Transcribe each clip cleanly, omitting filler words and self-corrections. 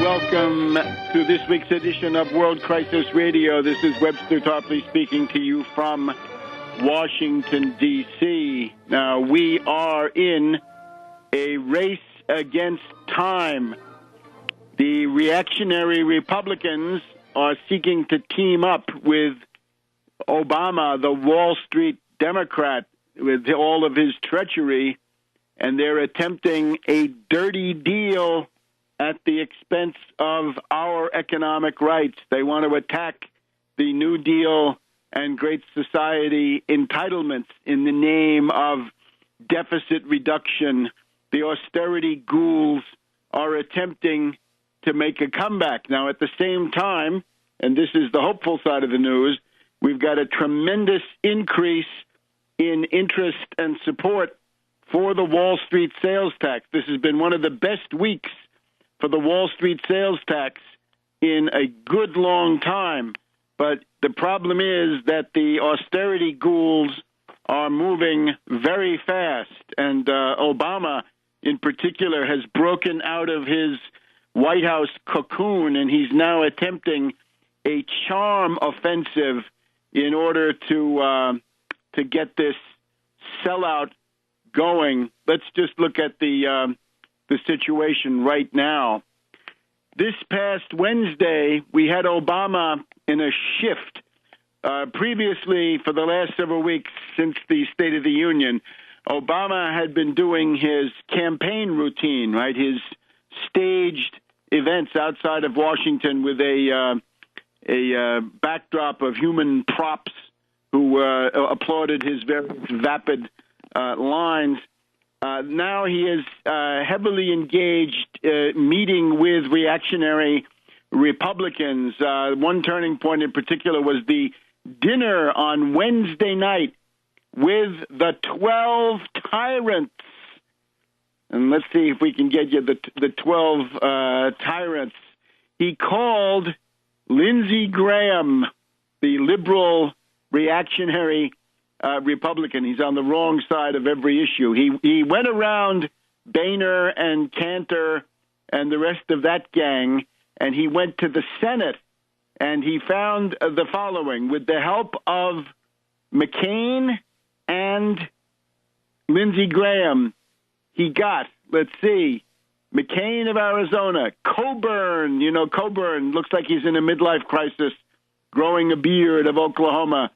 welcome to this week's edition of World Crisis Radio. This is Webster Tarpley speaking to you from Washington, D.C. Now, we are in a race against time. The reactionary Republicans are seeking to team up with Obama, the Wall Street Democrat, with all of his treachery, and they're attempting a dirty deal at the expense of our economic rights. They want to attack the New Deal and Great Society entitlements in the name of deficit reduction. The austerity ghouls are attempting to make a comeback. Now, at the same time, and this is the hopeful side of the news, we've got a tremendous increase in interest and support for the Wall Street sales tax. This has been one of the best weeks for the Wall Street sales tax in a good long time. But the problem is that the austerity ghouls are moving very fast. And Obama, in particular, has broken out of his White House cocoon, and he's now attempting a charm offensive in order to get this sellout going. Let's just look at the situation right now. This past Wednesday, we had Obama in a shift. Previously, for the last several weeks since the State of the Union, Obama had been doing his campaign routine, right? His staged events outside of Washington with a backdrop of human props who applauded his very vapid lines. Now he is heavily engaged meeting with reactionary Republicans. One turning point in particular was the dinner on Wednesday night with the 12 tyrants. And let's see if we can get you the 12 tyrants. He called Lindsey Graham, the liberal reactionary Republican. He's on the wrong side of every issue. He went around Boehner and Cantor and the rest of that gang, and he went to the Senate, and he found the following. With the help of McCain and Lindsey Graham, he got, let's see, McCain of Arizona, Coburn, Coburn looks like he's in a midlife crisis, growing a beard, of Oklahoma,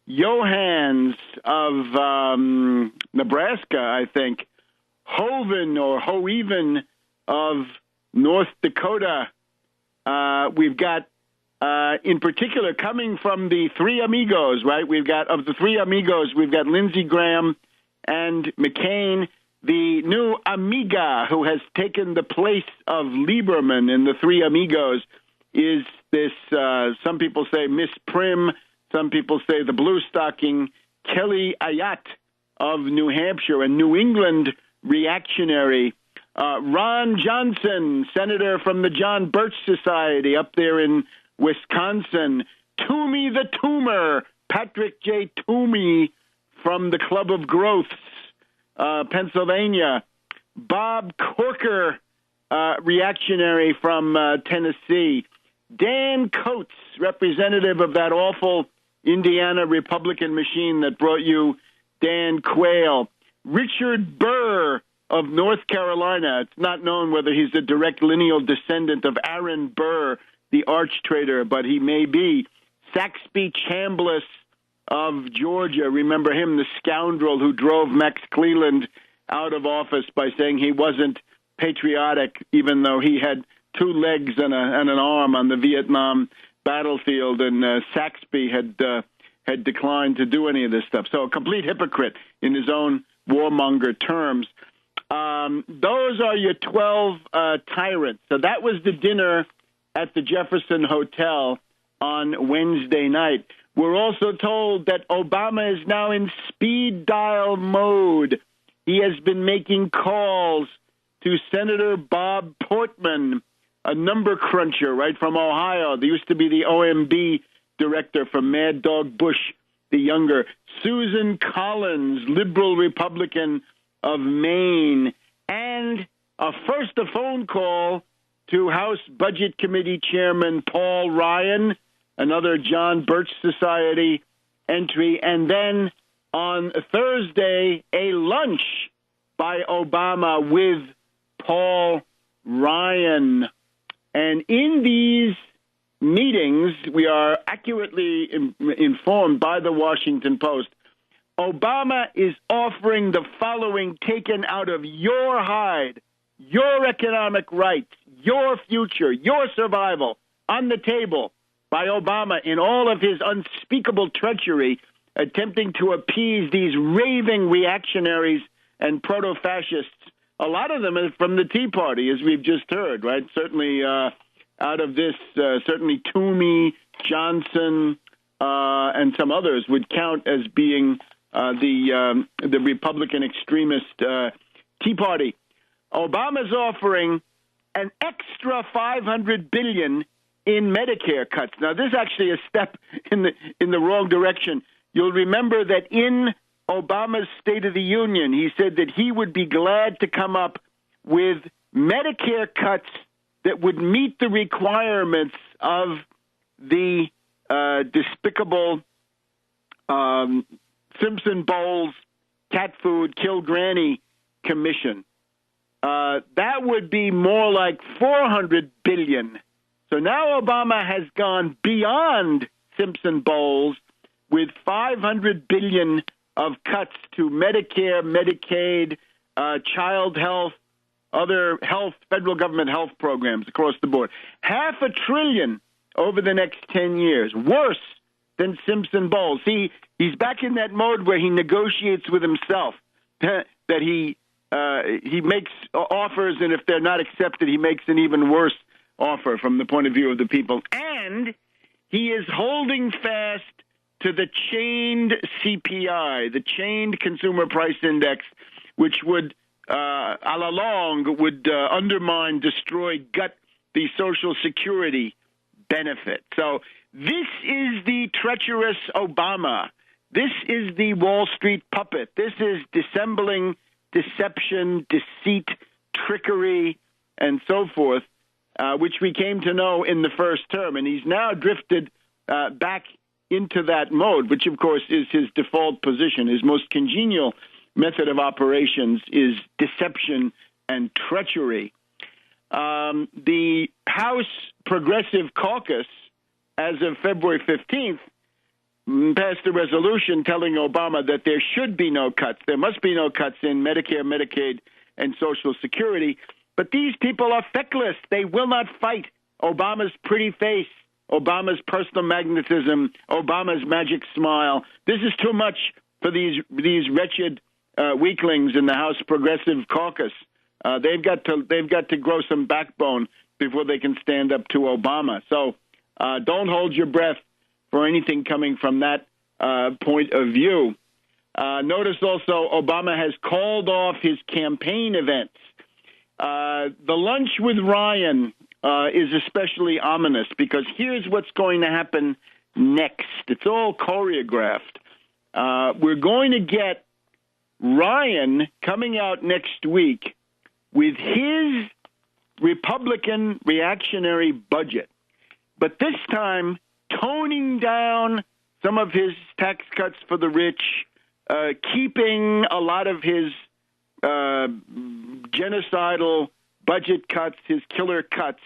Johans of Nebraska, I think, Hoeven or Hoeven of North Dakota. We've got, in particular, coming from the Three Amigos, right? We've got, of the Three Amigos, we've got Lindsey Graham and McCain. The new Amiga, who has taken the place of Lieberman in the Three Amigos, is this, some people say Miss Prim, some people say the blue stocking, Kelly Ayotte of New Hampshire, a New England reactionary. Ron Johnson, senator from the John Birch Society up there in Wisconsin. Toomey the Toomer, Patrick J. Toomey from the Club of Growths, Pennsylvania. Bob Corker, reactionary from Tennessee. Dan Coates, representative of that awful Indiana Republican machine that brought you Dan Quayle. Richard Burr of North Carolina. It's not known whether he's a direct lineal descendant of Aaron Burr, the arch traitor, but he may be. Saxby Chambliss of Georgia. Remember him, the scoundrel who drove Max Cleland out of office by saying he wasn't patriotic, even though he had two legs and an arm on the Vietnam battlefield, and Saxby had declined to do any of this stuff. So a complete hypocrite in his own warmonger terms. Those are your 12 tyrants. So that was the dinner at the Jefferson Hotel on Wednesday night. We're also told that Obama is now in speed dial mode. He has been making calls to Senator Bob Portman, a number cruncher, right, from Ohio. There used to be the OMB director from Mad Dog Bush the Younger. Susan Collins, liberal Republican of Maine. And first a phone call to House Budget Committee Chairman Paul Ryan, another John Birch Society entry, and then on Thursday, a lunch by Obama with Paul Ryan. And in these meetings, we are accurately informed by the Washington Post, Obama is offering the following taken out of your hide, your economic rights, your future, your survival on the table by Obama in all of his unspeakable treachery, attempting to appease these raving reactionaries and proto-fascists. A lot of them are from the Tea Party, as we've just heard, right? Certainly out of this, certainly Toomey, Johnson, and some others would count as being the Republican extremist Tea Party. Obama's offering an extra $500 billion in Medicare cuts. Now, this is actually a step in the wrong direction. You'll remember that in Obama's State of the Union, he said that he would be glad to come up with Medicare cuts that would meet the requirements of the despicable Simpson-Bowles cat food kill granny commission. That would be more like $400 billion. So now Obama has gone beyond Simpson-Bowles with $500 billion of cuts to Medicare, Medicaid, child health, other health, federal government health programs across the board. $500 billion over the next 10 years. Worse than Simpson-Bowles. See, he's back in that mode where he negotiates with himself, that he makes offers, and if they're not accepted, he makes an even worse offer from the point of view of the people. And he is holding fast to the chained CPI, the chained Consumer Price Index, which would, a la longue, would undermine, destroy, gut the Social Security benefit. So this is the treacherous Obama. This is the Wall Street puppet. This is dissembling, deception, deceit, trickery, and so forth, which we came to know in the first term. And he's now drifted back into that mode, which, of course, is his default position. His most congenial method of operations is deception and treachery. The House Progressive Caucus, as of February 15th, passed a resolution telling Obama that there should be no cuts. There must be no cuts in Medicare, Medicaid, and Social Security. But these people are feckless. They will not fight Obama's pretty face, Obama's personal magnetism, Obama's magic smile. This is too much for these wretched weaklings in the House Progressive Caucus. They've got to grow some backbone before they can stand up to Obama. So don't hold your breath for anything coming from that point of view. Notice also Obama has called off his campaign events. The lunch with Ryan is especially ominous because here's what's going to happen next. It's all choreographed. We're going to get Ryan coming out next week with his Republican reactionary budget, but this time toning down some of his tax cuts for the rich, keeping a lot of his genocidal budget cuts, his killer cuts,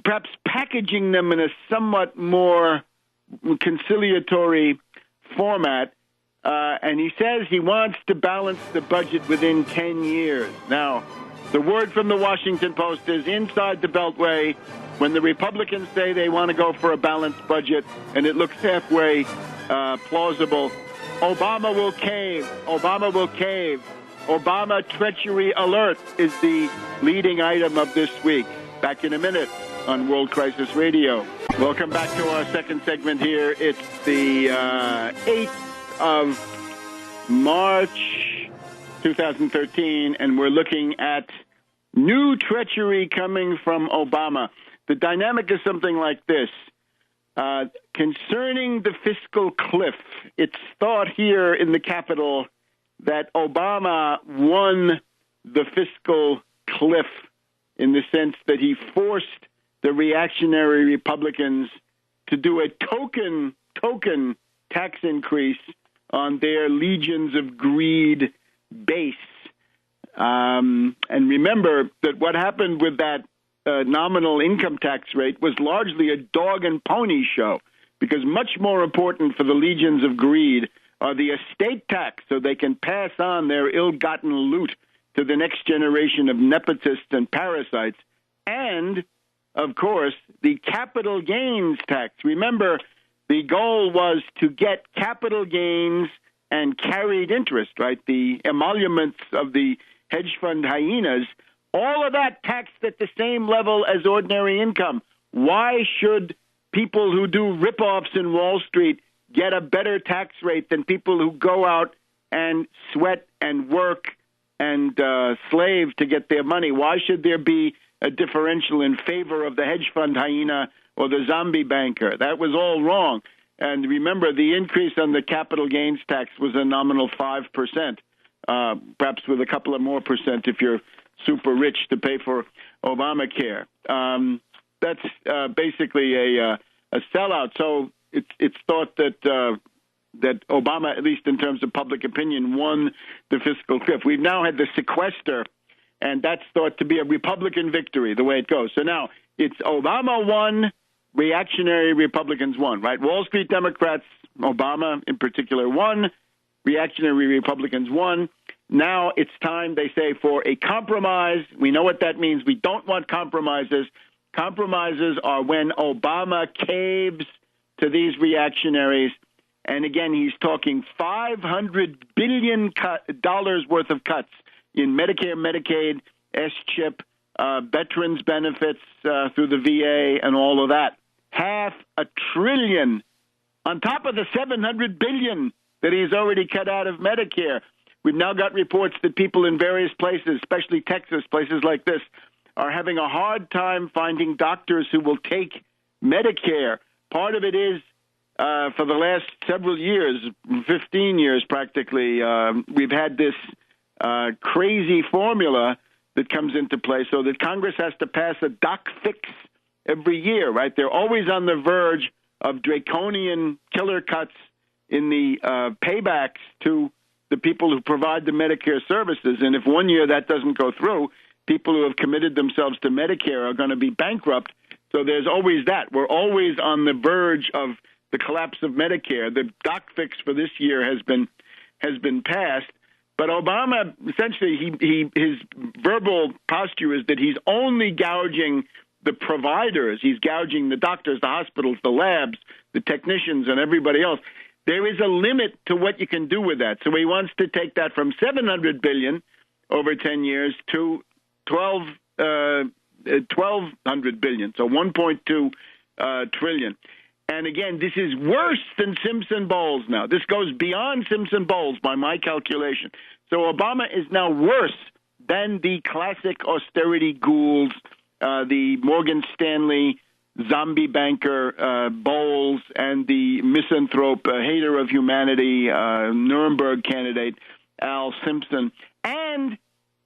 perhaps packaging them in a somewhat more conciliatory format. And he says he wants to balance the budget within 10 years. Now, the word from the Washington Post is inside the Beltway, when the Republicans say they want to go for a balanced budget and it looks halfway plausible, Obama will cave. Obama will cave. Obama Treachery Alert is the leading item of this week. Back in a minute on World Crisis Radio. Welcome back to our second segment here. It's the 8th of March 2013, and we're looking at new treachery coming from Obama. The dynamic is something like this. Concerning the fiscal cliff, it's thought here in the Capitol that Obama won the fiscal cliff in the sense that he forced the reactionary Republicans to do a token tax increase on their legions of greed base. And remember that what happened with that nominal income tax rate was largely a dog and pony show, because much more important for the legions of greed are the estate tax, so they can pass on their ill-gotten loot to the next generation of nepotists and parasites, and, of course, the capital gains tax. Remember, the goal was to get capital gains and carried interest, right? The emoluments of the hedge fund hyenas, all of that taxed at the same level as ordinary income. Why should people who do rip-offs in Wall Street get a better tax rate than people who go out and sweat and work and slave to get their money? Why should there be a differential in favor of the hedge fund hyena or the zombie banker? That was all wrong. And remember, the increase on the capital gains tax was a nominal 5%, perhaps with a couple of more percent if you're super rich to pay for Obamacare. That's basically a sellout. So it's thought that that Obama, at least in terms of public opinion, won the fiscal cliff. We've now had the sequester, and that's thought to be a Republican victory, the way it goes. So now it's Obama won, reactionary Republicans won, right? Wall Street Democrats, Obama in particular, won, reactionary Republicans won. Now it's time, they say, for a compromise. We know what that means. We don't want compromises. Compromises are when Obama caves to these reactionaries. And again, he's talking $500 billion worth of cuts in Medicare, Medicaid, S-CHIP, veterans benefits through the VA, and all of that. $500 billion on top of the $700 billion that he's already cut out of Medicare. We've now got reports that people in various places, especially Texas, places like this, are having a hard time finding doctors who will take Medicare. Part of it is for the last several years, 15 years practically, we've had this crazy formula that comes into play so that Congress has to pass a doc fix every year, right? They're always on the verge of draconian killer cuts in the paybacks to the people who provide the Medicare services. And if one year that doesn't go through, people who have committed themselves to Medicare are going to be bankrupt. So there's always that. We're always on the verge of the collapse of Medicare. The doc fix for this year has been passed. But Obama, essentially, his verbal posture is that he's only gouging the providers. He's gouging the doctors, the hospitals, the labs, the technicians, and everybody else. There is a limit to what you can do with that. So he wants to take that from $700 billion over 10 years to $1,200 billion, so $1.2 trillion. And again, this is worse than Simpson Bowles now. This goes beyond Simpson Bowles by my calculation. So Obama is now worse than the classic austerity ghouls, the Morgan Stanley zombie banker Bowles, and the misanthrope hater of humanity Nuremberg candidate Al Simpson. And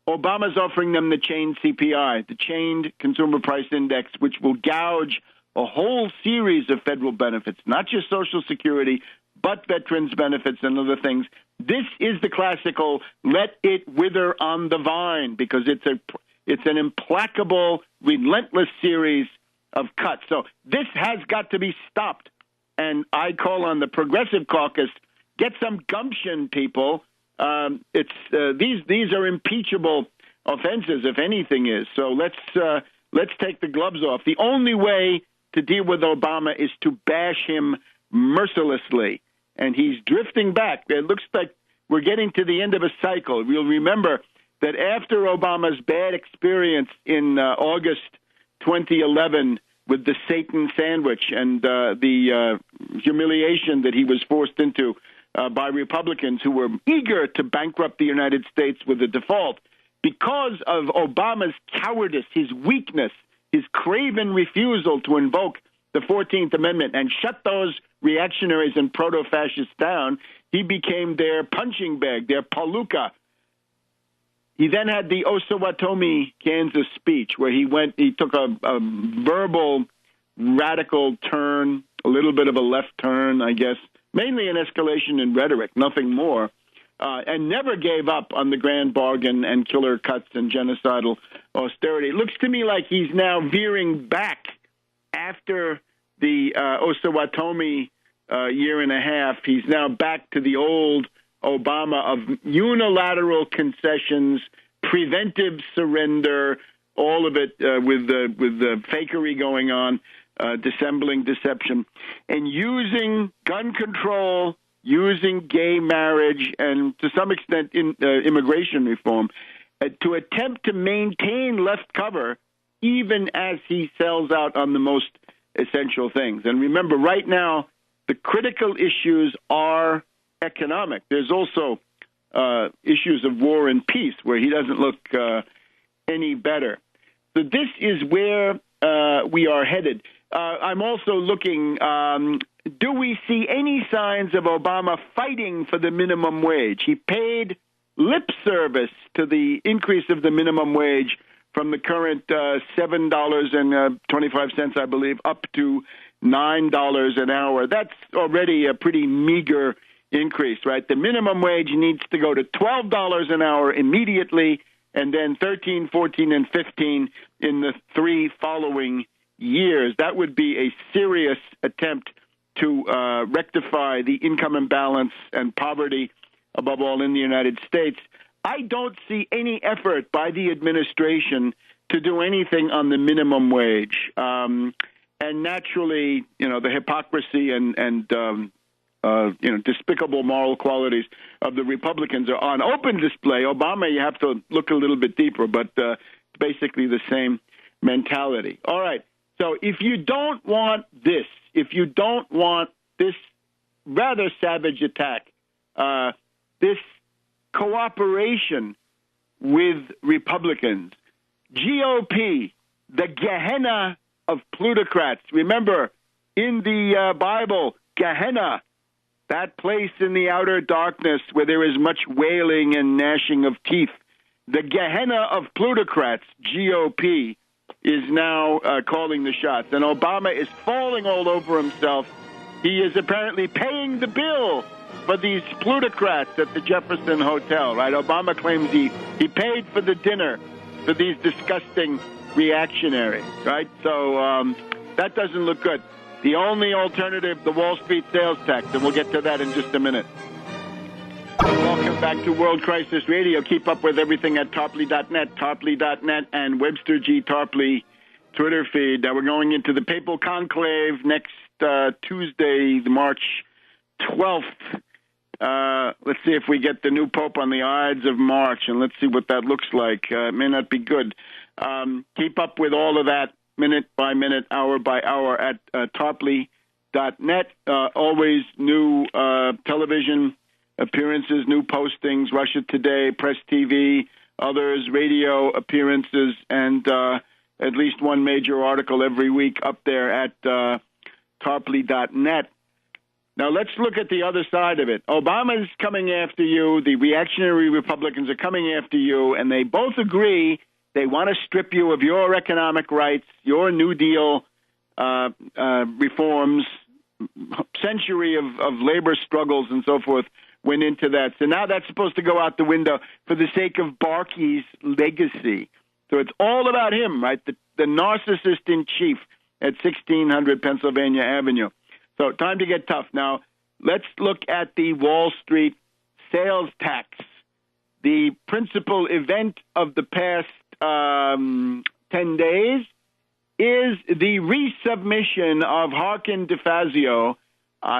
Obama's offering them the chained CPI, the chained consumer price index, which will gouge a whole series of federal benefits, not just Social Security, but veterans benefits and other things. This is the classical let it wither on the vine, because it's an implacable, relentless series of cuts. So this has got to be stopped. And I call on the Progressive Caucus, get some gumption, people. These are impeachable offenses, if anything is. So let's take the gloves off. The only way to deal with Obama is to bash him mercilessly, and he's drifting back. It looks like we're getting to the end of a cycle. We'll remember that after Obama's bad experience in August 2011 with the Satan sandwich and the humiliation that he was forced into by Republicans who were eager to bankrupt the United States with a default, because of Obama's cowardice, his weakness, his craven refusal to invoke the 14th Amendment and shut those reactionaries and proto-fascists down, he became their punching bag, their palooka. He then had the Osawatomie, Kansas speech, where he took a verbal radical turn, a little bit of a left turn, I guess, mainly an escalation in rhetoric, nothing more, and never gave up on the grand bargain and killer cuts and genocidal austerity. It looks to me like he's now veering back after the Osawatomie year and a half. He's now back to the old Obama of unilateral concessions, preventive surrender, all of it with the fakery going on, dissembling deception, and using gun control, using gay marriage, and to some extent immigration reform to attempt to maintain left cover, even as he sells out on the most essential things. And remember, right now, the critical issues are economic. There's also issues of war and peace, where he doesn't look any better. So this is where we are headed. I'm also looking, do we see any signs of Obama fighting for the minimum wage? He paid lip service to the increase of the minimum wage from the current $7.25, I believe, up to $9 an hour. That's already a pretty meager increase, right? The minimum wage needs to go to $12 an hour immediately, and then 13, 14, and 15 in the 3 following years. That would be a serious attempt to rectify the income imbalance and poverty, above all in the United States. I don't see any effort by the administration to do anything on the minimum wage. And naturally, the hypocrisy and despicable moral qualities of the Republicans are on open display. Obama, you have to look a little bit deeper, but basically the same mentality. All right. So if you don't want this, if you don't want this rather savage attack, this cooperation with Republicans, GOP, the Gehenna of plutocrats. Remember, in the Bible, Gehenna, that place in the outer darkness where there is much wailing and gnashing of teeth, the Gehenna of plutocrats, GOP, is now calling the shots. And Obama is falling all over himself. He is apparently paying the bill for these plutocrats at the Jefferson Hotel, right? Obama claims he paid for the dinner for these disgusting reactionaries, right? So that doesn't look good. The only alternative, the Wall Street sales tax, and we'll get to that in just a minute. Welcome back to World Crisis Radio. Keep up with everything at Tarpley.net, and Webster G. Tarpley Twitter feed. We're going into the Papal Conclave next Tuesday, March 12th. Let's see if we get the new Pope on the Ides of March, and let's see what that looks like. It may not be good. Keep up with all of that minute by minute, hour by hour at Tarpley.net. Always new television appearances, new postings, Russia Today, Press TV, others, radio appearances, and at least one major article every week up there at Tarpley.net. Now, let's look at the other side of it. Obama's coming after you. The reactionary Republicans are coming after you, and they both agree they want to strip you of your economic rights, your New Deal reforms, century of labor struggles and so forth went into that. So now that's supposed to go out the window for the sake of Barkey's legacy. So it's all about him, right? The narcissist in chief at 1600 Pennsylvania Avenue. So time to get tough. Now, let's look at the Wall Street sales tax. The principal event of the past 10 days is the resubmission of Harkin DeFazio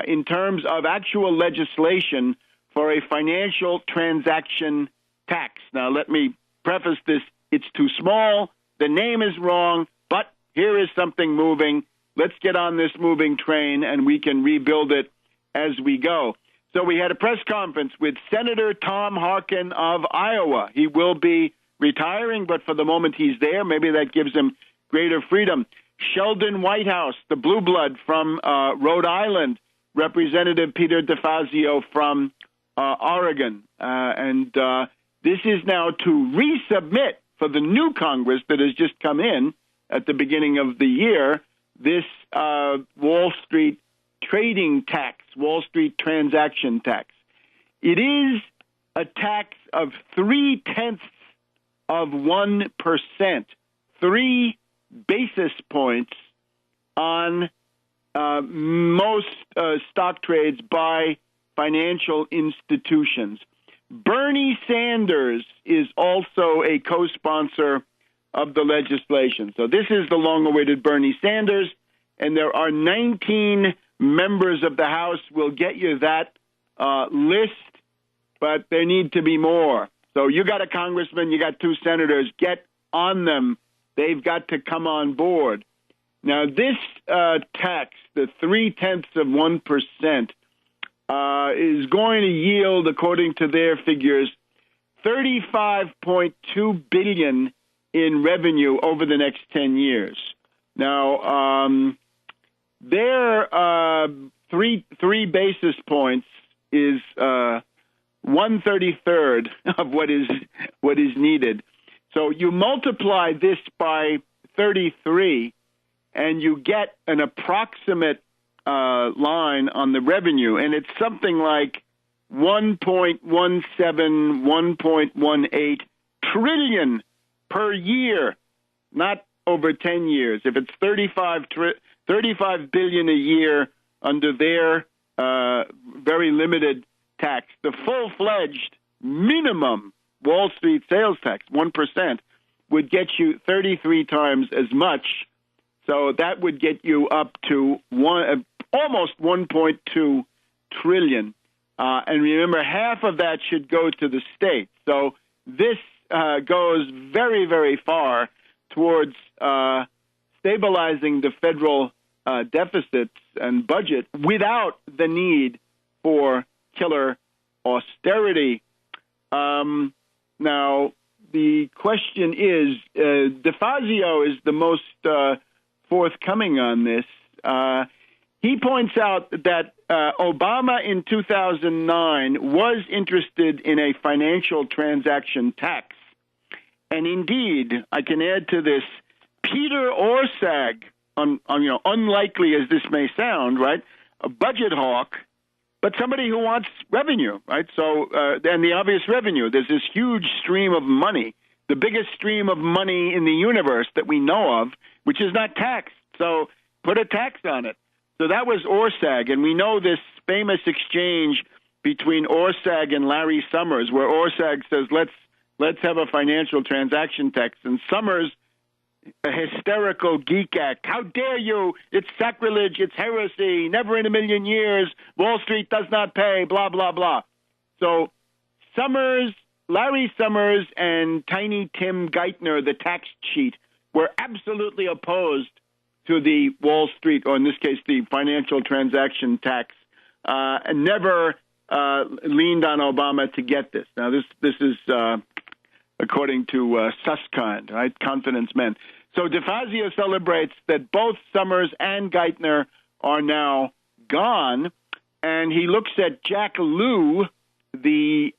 in terms of actual legislation for a financial transaction tax. Now, let me preface this. It's too small. The name is wrong, but here is something moving. Let's get on this moving train, and we can rebuild it as we go. So we had a press conference with Senator Tom Harkin of Iowa. He will be retiring, but for the moment he's there. Maybe that gives him greater freedom. Sheldon Whitehouse, the blue blood from Rhode Island, Representative Peter DeFazio from Oregon. And This is now to resubmit for the new Congress that has just come in at the beginning of the year, this Wall Street trading tax, Wall Street transaction tax. It is a tax of 0.3%, 3 basis points on most stock trades by financial institutions. Bernie Sanders is also a co-sponsor of the legislation. So this is the long-awaited Bernie Sanders, and there are 19 members of the House. We'll get you that list, but there need to be more. So you got a congressman, you got 2 senators, get on them. They've got to come on board. Now, this tax, the 0.3%, is going to yield, according to their figures, $35.2 billion in revenue over the next 10 years. Now, their 3 basis points is 1/33 of what is needed. So you multiply this by 33, and you get an approximate line on the revenue, and it's something like 1.17, 1.18 trillion per year, not over 10 years. If it's 35 billion a year under their very limited tax, the full-fledged minimum Wall Street sales tax, 1%, would get you 33 times as much. So that would get you up to almost 1.2 trillion. And remember, half of that should go to the states. So this goes very, very far towards stabilizing the federal deficits and budget without the need for killer austerity. Now, the question is, DeFazio is the most forthcoming on this. He points out that Obama in 2009 was interested in a financial transaction tax. And indeed, I can add to this, Peter Orszag, unlikely as this may sound, right, a budget hawk, but somebody who wants revenue, right? So, and the obvious revenue, there's this huge stream of money, the biggest stream of money in the universe that we know of, which is not taxed. So put a tax on it. So that was Orszag, and we know this famous exchange between Orszag and Larry Summers, where Orszag says, let's have a financial transaction tax, and Summers, a hysterical geek act, how dare you, it's sacrilege, it's heresy, never in a million years, Wall Street does not pay, blah, blah, blah. So Larry Summers and Tiny Tim Geithner, the tax cheat, were absolutely opposed to the Wall Street, or in this case, the financial transaction tax, and never leaned on Obama to get this. Now, this is according to Susskind, right? Confidence men. So DeFazio celebrates that both Summers and Geithner are now gone, and he looks at Jack Lew, the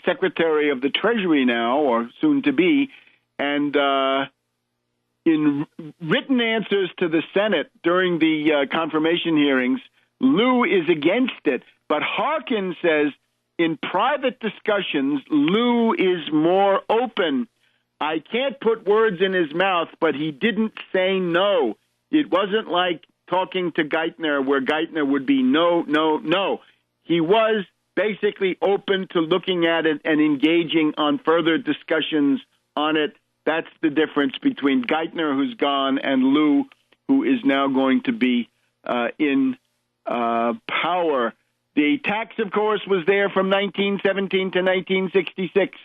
Secretary of the Treasury now, or soon to be, and in written answers to the Senate during the confirmation hearings, Lew is against it, but Harkin says in private discussions, Lew is more open. I can't put words in his mouth, but he didn't say no. It wasn't like talking to Geithner where Geithner would be no, no, no. He was basically open to looking at it and engaging on further discussions on it. That's the difference between Geithner, who's gone, and Lew, who is now going to be in power. The tax, of course, was there from 1917 to 1966.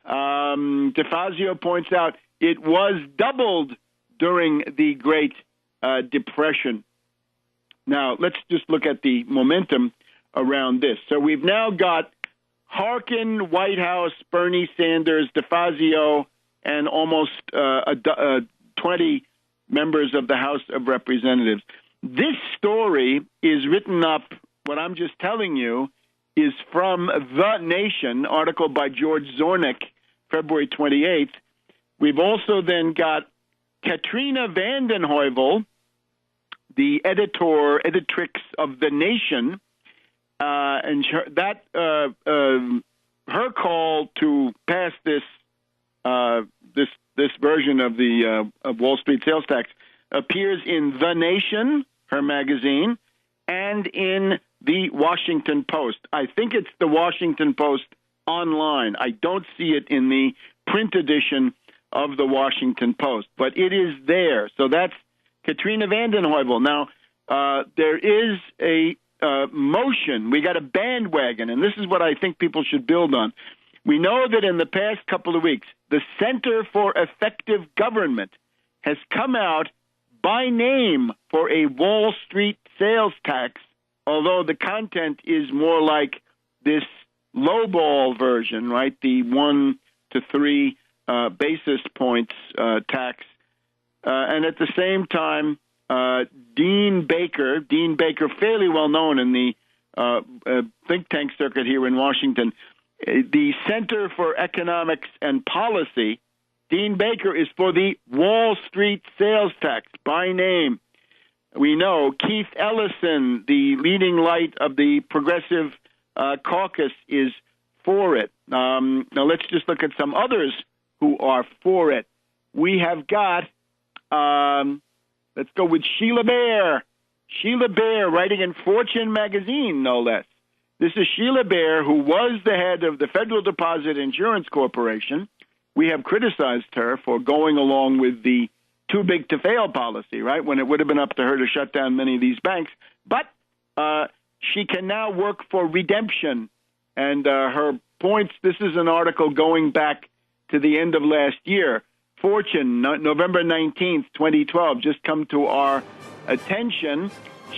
DeFazio points out it was doubled during the Great Depression. Now, let's just look at the momentum around this. So we've now got Harkin, White House, Bernie Sanders, DeFazio, and almost 20 members of the House of Representatives. This story is written up, what I'm just telling you, is from The Nation, article by George Zornick, February 28th. We've also then got Katrina vanden Heuvel, the editrix of The Nation, and her call to pass this version of the of Wall Street sales tax appears in The Nation, her magazine, and in the Washington Post. I think it's the Washington Post online. I don't see it in the print edition of the Washington Post, but it is there. So that's Katrina vanden Heuvel. Now, there is a motion. We got a bandwagon, and this is what I think people should build on. We know that in the past couple of weeks, the Center for Effective Government has come out by name for a Wall Street sales tax, although the content is more like this lowball version, right? The 1 to 3 basis points tax. And at the same time, Dean Baker, fairly well known in the think tank circuit here in Washington, the Center for Economics and Policy, Dean Baker is for the Wall Street sales tax by name. We know Keith Ellison, the leading light of the Progressive Caucus, is for it. Now let's just look at some others who are for it. We have got, let's go with Sheila Bair. Sheila Bair, writing in Fortune magazine, no less. This is Sheila Bair, who was the head of the Federal Deposit Insurance Corporation. We have criticized her for going along with the too big to fail policy, right, when it would have been up to her to shut down many of these banks. But she can now work for redemption. And her points, this is an article going back to the end of last year. Fortune, November 19th, 2012, just come to our attention.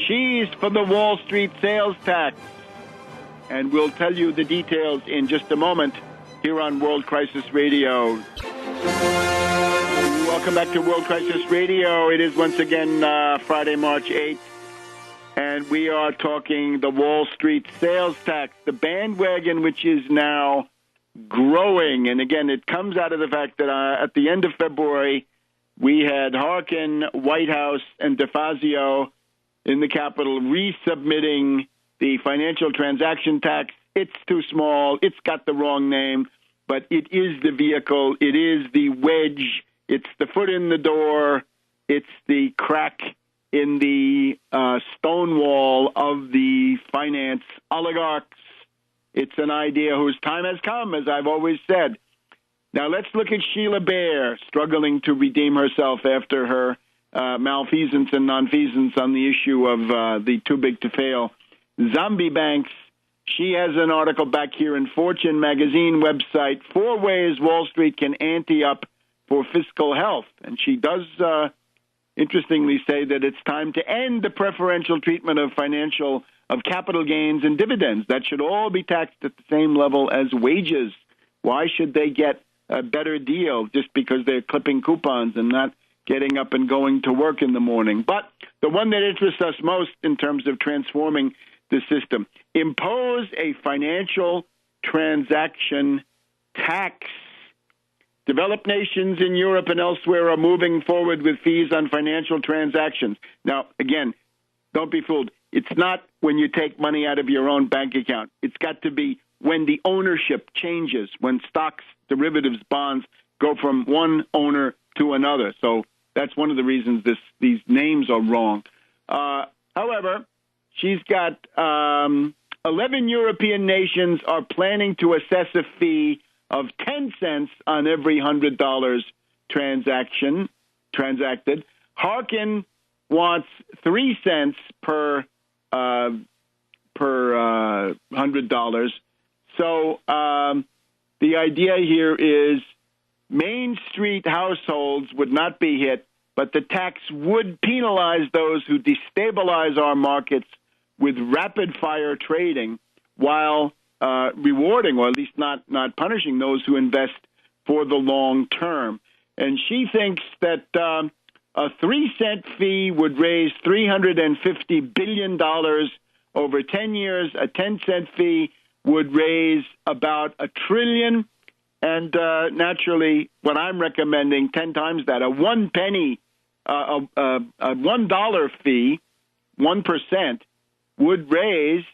She's for the Wall Street sales tax. And we'll tell you the details in just a moment here on World Crisis Radio. Welcome back to World Crisis Radio. It is once again Friday, March 8th, and we are talking the Wall Street sales tax, the bandwagon which is now growing. And again, it comes out of the fact that at the end of February, we had Harkin, White House, and DeFazio in the Capitol resubmitting the financial transaction tax. It's too small. It's got the wrong name, but it is the vehicle. It is the wedge. It's the foot in the door. It's the crack in the stone wall of the finance oligarchs. It's an idea whose time has come, as I've always said. Now let's look at Sheila Bair, struggling to redeem herself after her malfeasance and nonfeasance on the issue of the too big to fail zombie banks. She has an article back here in Fortune magazine website, 4 ways Wall Street can ante up for fiscal health. And she does, interestingly, say that it's time to end the preferential treatment of capital gains and dividends. That should all be taxed at the same level as wages. Why should they get a better deal just because they're clipping coupons and not getting up and going to work in the morning? But the one that interests us most in terms of transforming the system, impose a financial transaction tax. Developed nations in Europe and elsewhere are moving forward with fees on financial transactions. Now, again, don't be fooled. It's not when you take money out of your own bank account. It's got to be when the ownership changes, when stocks, derivatives, bonds go from one owner to another. So that's one of the reasons these names are wrong. However, she's got 11 European nations are planning to assess a fee of 10 cents on every $100 transacted. Harkin wants 3 cents per $100. So the idea here is Main Street households would not be hit, but the tax would penalize those who destabilize our markets with rapid-fire trading while rewarding, or at least not punishing, those who invest for the long term. And she thinks that a 3-cent fee would raise $350 billion over 10 years. A 10-cent fee would raise about $1 trillion. And naturally, what I'm recommending, 10 times that, a $1 fee, 1%, would raise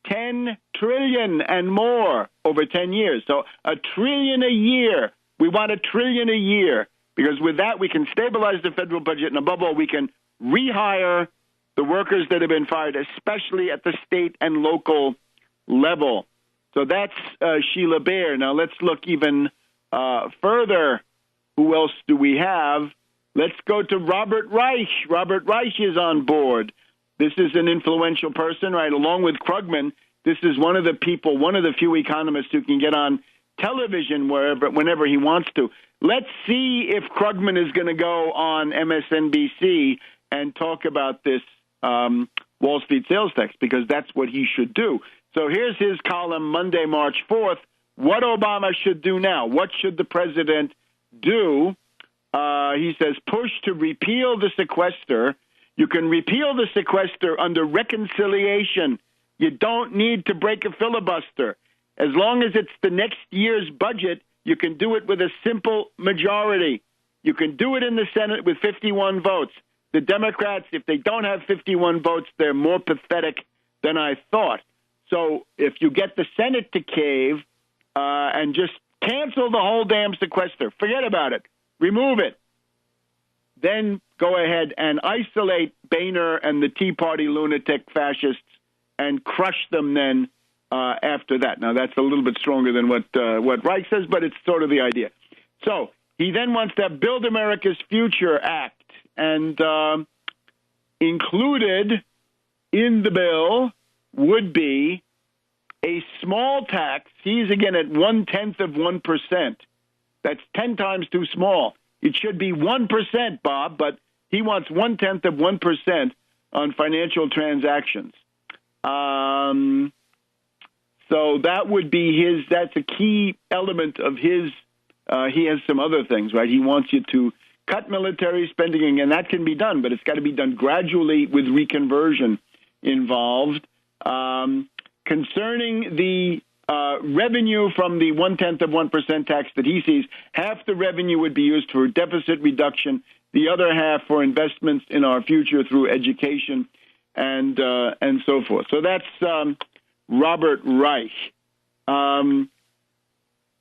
10 trillion and more over 10 years. So $1 trillion a year. We want $1 trillion a year, because with that we can stabilize the federal budget, and above all, we can rehire the workers that have been fired, especially at the state and local level. So that's Sheila Bair. Now let's look even further. Who else do we have? Let's go to Robert Reich. Robert Reich is on board. This is an influential person, right? Along with Krugman, this is one of the people, one of the few economists who can get on television whenever he wants to. Let's see if Krugman is going to go on MSNBC and talk about this Wall Street sales tax, because that's what he should do. So here's his column, Monday, March 4th. What Obama should do now. What should the president do? He says, push to repeal the sequester. You can repeal the sequester under reconciliation. You don't need to break a filibuster. As long as it's the next year's budget, you can do it with a simple majority. You can do it in the Senate with 51 votes. The Democrats, if they don't have 51 votes, they're more pathetic than I thought. So if you get the Senate to cave and just cancel the whole damn sequester, forget about it, remove it, then go ahead and isolate Boehner and the Tea Party lunatic fascists and crush them then after that. Now, that's a little bit stronger than what Reich says, but it's sort of the idea. So he then wants to have Build America's Future Act, and included in the bill would be a small tax. He's again at 0.1%. That's 10 times too small. It should be 1%, Bob, but he wants 0.1% on financial transactions. So that would be his. That's a key element of his. He has some other things, right? He wants you to cut military spending, and that can be done, but it's got to be done gradually with reconversion involved. Concerning the revenue from the 0.1% tax that he sees, half the revenue would be used for deficit reduction, the other half for investments in our future through education and so forth. So that's Robert Reich.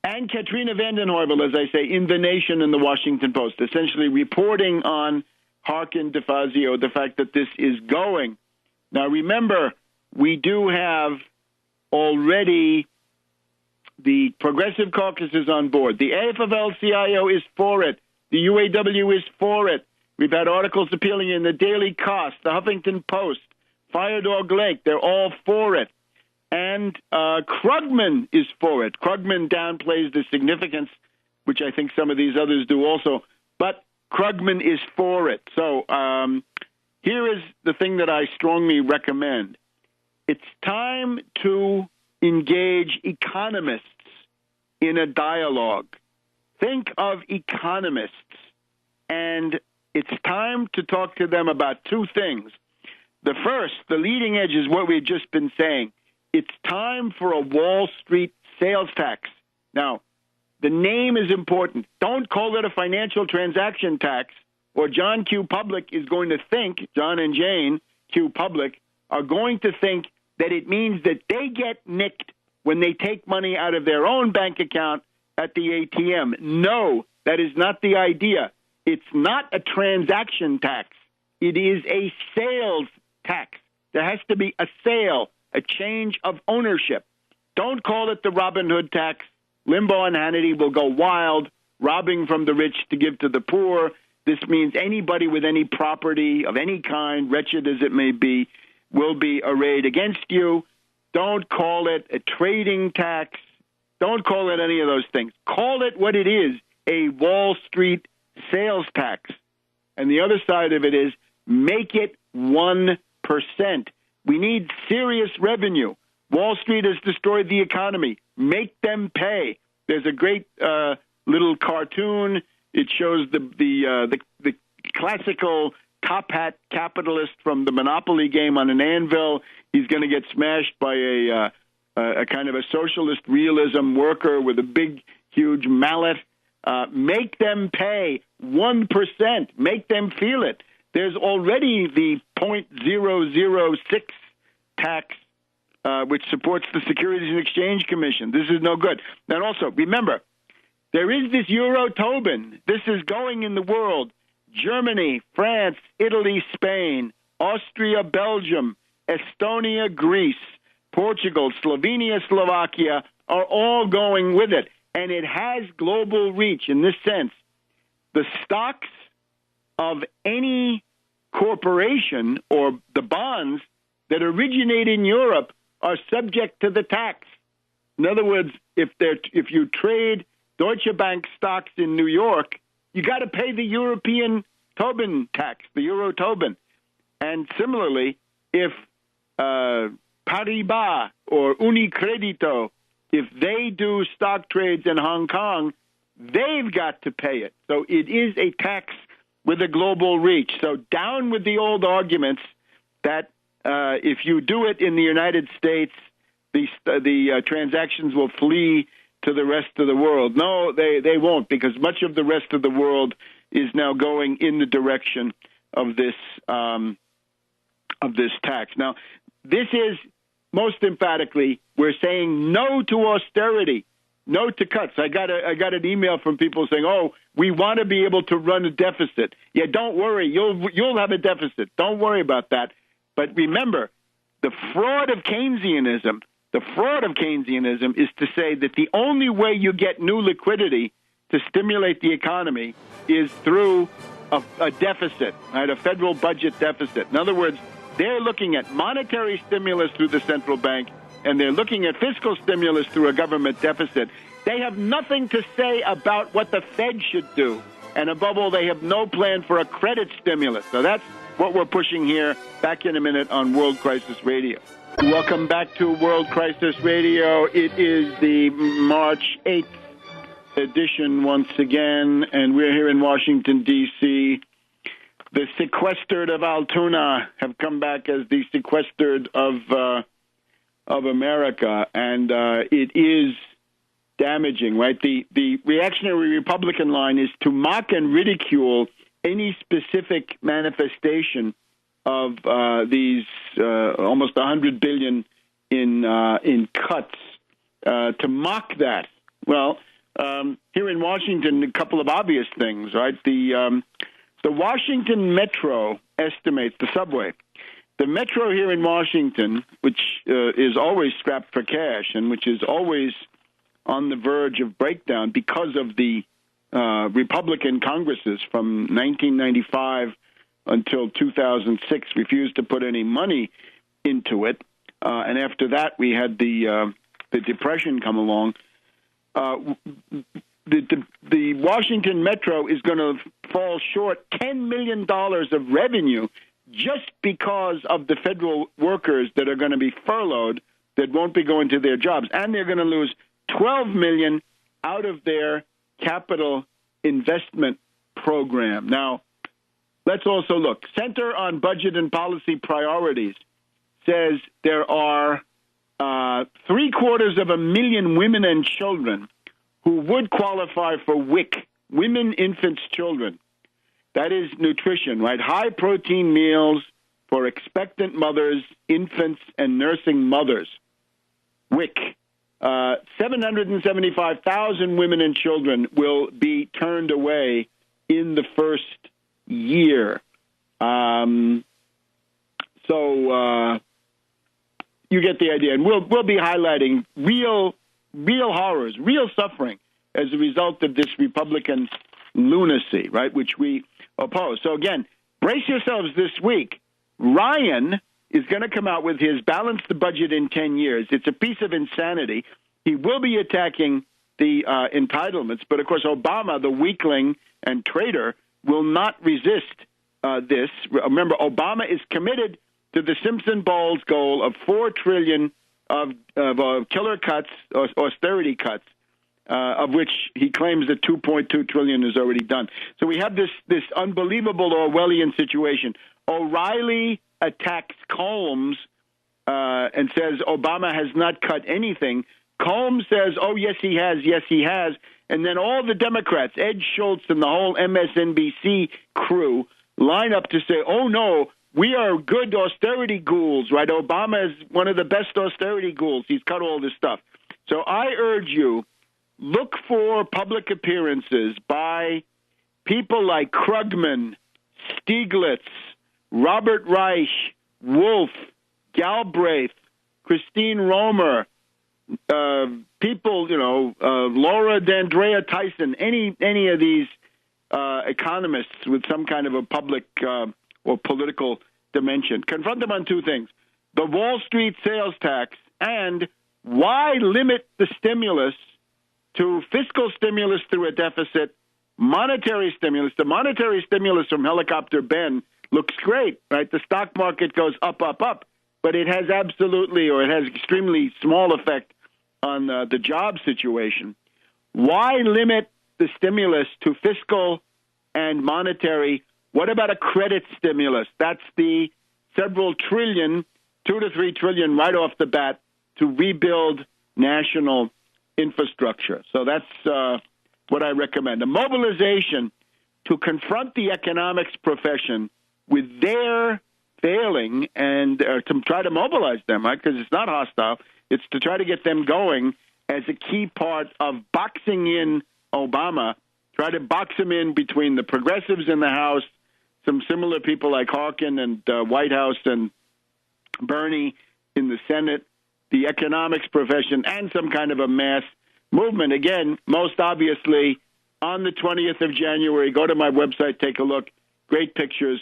And Katrina vanden Heuvel, as I say, in The Nation and The Washington Post, essentially reporting on Harkin DeFazio, the fact that this is going. Now, remember, we do have already the Progressive Caucus is on board. The AFL-CIO is for it. The UAW is for it. We've had articles appealing in the Daily Cost, the Huffington Post, Fire Dog Lake. They're all for it. And Krugman is for it. Krugman downplays the significance, which I think some of these others do also. But Krugman is for it. So here is the thing that I strongly recommend. It's time to engage economists in a dialogue. Think of economists, and it's time to talk to them about two things. The first, the leading edge, is what we've just been saying. It's time for a Wall Street sales tax. Now, the name is important. Don't call it a financial transaction tax, or John Q. Public is going to think, John and Jane Q. Public, are going to think that it means that they get nicked when they take money out of their own bank account at the ATM. No, that is not the idea. It's not a transaction tax. It is a sales tax. There has to be a sale, a change of ownership. Don't call it the Robin Hood tax. Limbaugh and Hannity will go wild, robbing from the rich to give to the poor. This means anybody with any property of any kind, wretched as it may be, will be arrayed against you. Don't call it a trading tax. Don't call it any of those things. Call it what it is, a Wall Street sales tax. And the other side of it is make it 1%. We need serious revenue. Wall Street has destroyed the economy. Make them pay. There's a great little cartoon. It shows the classical top hat capitalist from the Monopoly game on an anvil. He's going to get smashed by a kind of a socialist realism worker with a big, huge mallet. Make them pay 1%. Make them feel it. There's already the 0.006 tax, which supports the Securities and Exchange Commission. This is no good. And also, remember, there is this Euro-Tobin. This is going in the world. Germany, France, Italy, Spain, Austria, Belgium, Estonia, Greece, Portugal, Slovenia, Slovakia are all going with it. And it has global reach in this sense. The stocks of any corporation or the bonds that originate in Europe are subject to the tax. In other words, if you trade Deutsche Bank stocks in New York, you got to pay the European Tobin tax, the Euro Tobin. And similarly, if Paribas or Unicredito, if they do stock trades in Hong Kong, they've got to pay it. So it is a tax with a global reach. So down with the old arguments that if you do it in the United States, the transactions will flee to the rest of the world. No, they won't, because much of the rest of the world is now going in the direction of this tax. Now, this is most emphatically, we're saying no to austerity, no to cuts. I got an email from people saying, "Oh, we want to be able to run a deficit." Yeah, don't worry, you'll have a deficit. Don't worry about that. But remember, the fraud of Keynesianism is to say that the only way you get new liquidity to stimulate the economy is through a deficit, right? A federal budget deficit. In other words, they're looking at monetary stimulus through the central bank, and they're looking at fiscal stimulus through a government deficit. They have nothing to say about what the Fed should do. And above all, they have no plan for a credit stimulus. So that's what we're pushing here. Back in a minute on World Crisis Radio. Welcome back to World Crisis Radio. It is the March 8th edition once again, and we're here in Washington, D.C. The sequestered of Altoona have come back as the sequestered of America, and it is damaging, right? The reactionary Republican line is to mock and ridicule any specific manifestation of these almost $100 billion in cuts, to mock that. Well, here in Washington, a couple of obvious things, right? The Washington Metro estimates, the subway, the Metro here in Washington, which is always strapped for cash and which is always on the verge of breakdown because of the Republican Congresses from 1995 until 2006 refused to put any money into it. And after that, we had the Depression come along. The Washington Metro is going to fall short $10 million of revenue just because of the federal workers that are going to be furloughed that won't be going to their jobs. And they're going to lose $12 million out of their capital investment program. Now, let's also look. Center on Budget and Policy Priorities says there are 750,000 women and children who would qualify for WIC, Women, Infants, Children. That is nutrition, right? High-protein meals for expectant mothers, infants, and nursing mothers. WIC. 775,000 women and children will be turned away in the first year. So you get the idea. And we'll be highlighting real horrors, real suffering as a result of this Republican lunacy, right, which we oppose. So, again, brace yourselves this week. Ryan is going to come out with his Balance the Budget in 10 Years. It's a piece of insanity. He will be attacking the entitlements, but, of course, Obama, the weakling and traitor, will not resist this. Remember, Obama is committed to the Simpson-Bowles goal of $4 trillion of killer cuts, or austerity cuts, of which he claims that $2.2 trillion is already done. So we have this unbelievable Orwellian situation. O'Reilly attacks Combs and says Obama has not cut anything. Combs says, oh, yes, he has. Yes, he has. And then all the Democrats, Ed Schultz and the whole MSNBC crew, line up to say, oh, no, we are good austerity ghouls, right? Obama is one of the best austerity ghouls. He's cut all this stuff. So I urge you, look for public appearances by people like Krugman, Stieglitz, Robert Reich, Wolf, Galbraith, Christine Romer, people, Laura D'Andrea Tyson, any of these economists with some kind of a public or political dimension. Confront them on two things: the Wall Street sales tax, and why limit the stimulus to fiscal stimulus through a deficit, monetary stimulus. The monetary stimulus from Helicopter Ben looks great, right? The stock market goes up, up, up, but it has extremely small effect on the job situation. Why limit the stimulus to fiscal and monetary? What about a credit stimulus? That's the several trillion, $2 to $3 trillion right off the bat to rebuild national infrastructure. So that's what I recommend. A mobilization to confront the economics profession with their failing and to try to mobilize them, right? Because it's not hostile. It's to try to get them going as a key part of boxing in Obama, try to box him in between the progressives in the House, some similar people like Harkin and White House and Bernie in the Senate, the economics profession, and some kind of a mass movement. Again, most obviously, on the 20th of January, go to my website, take a look, great pictures.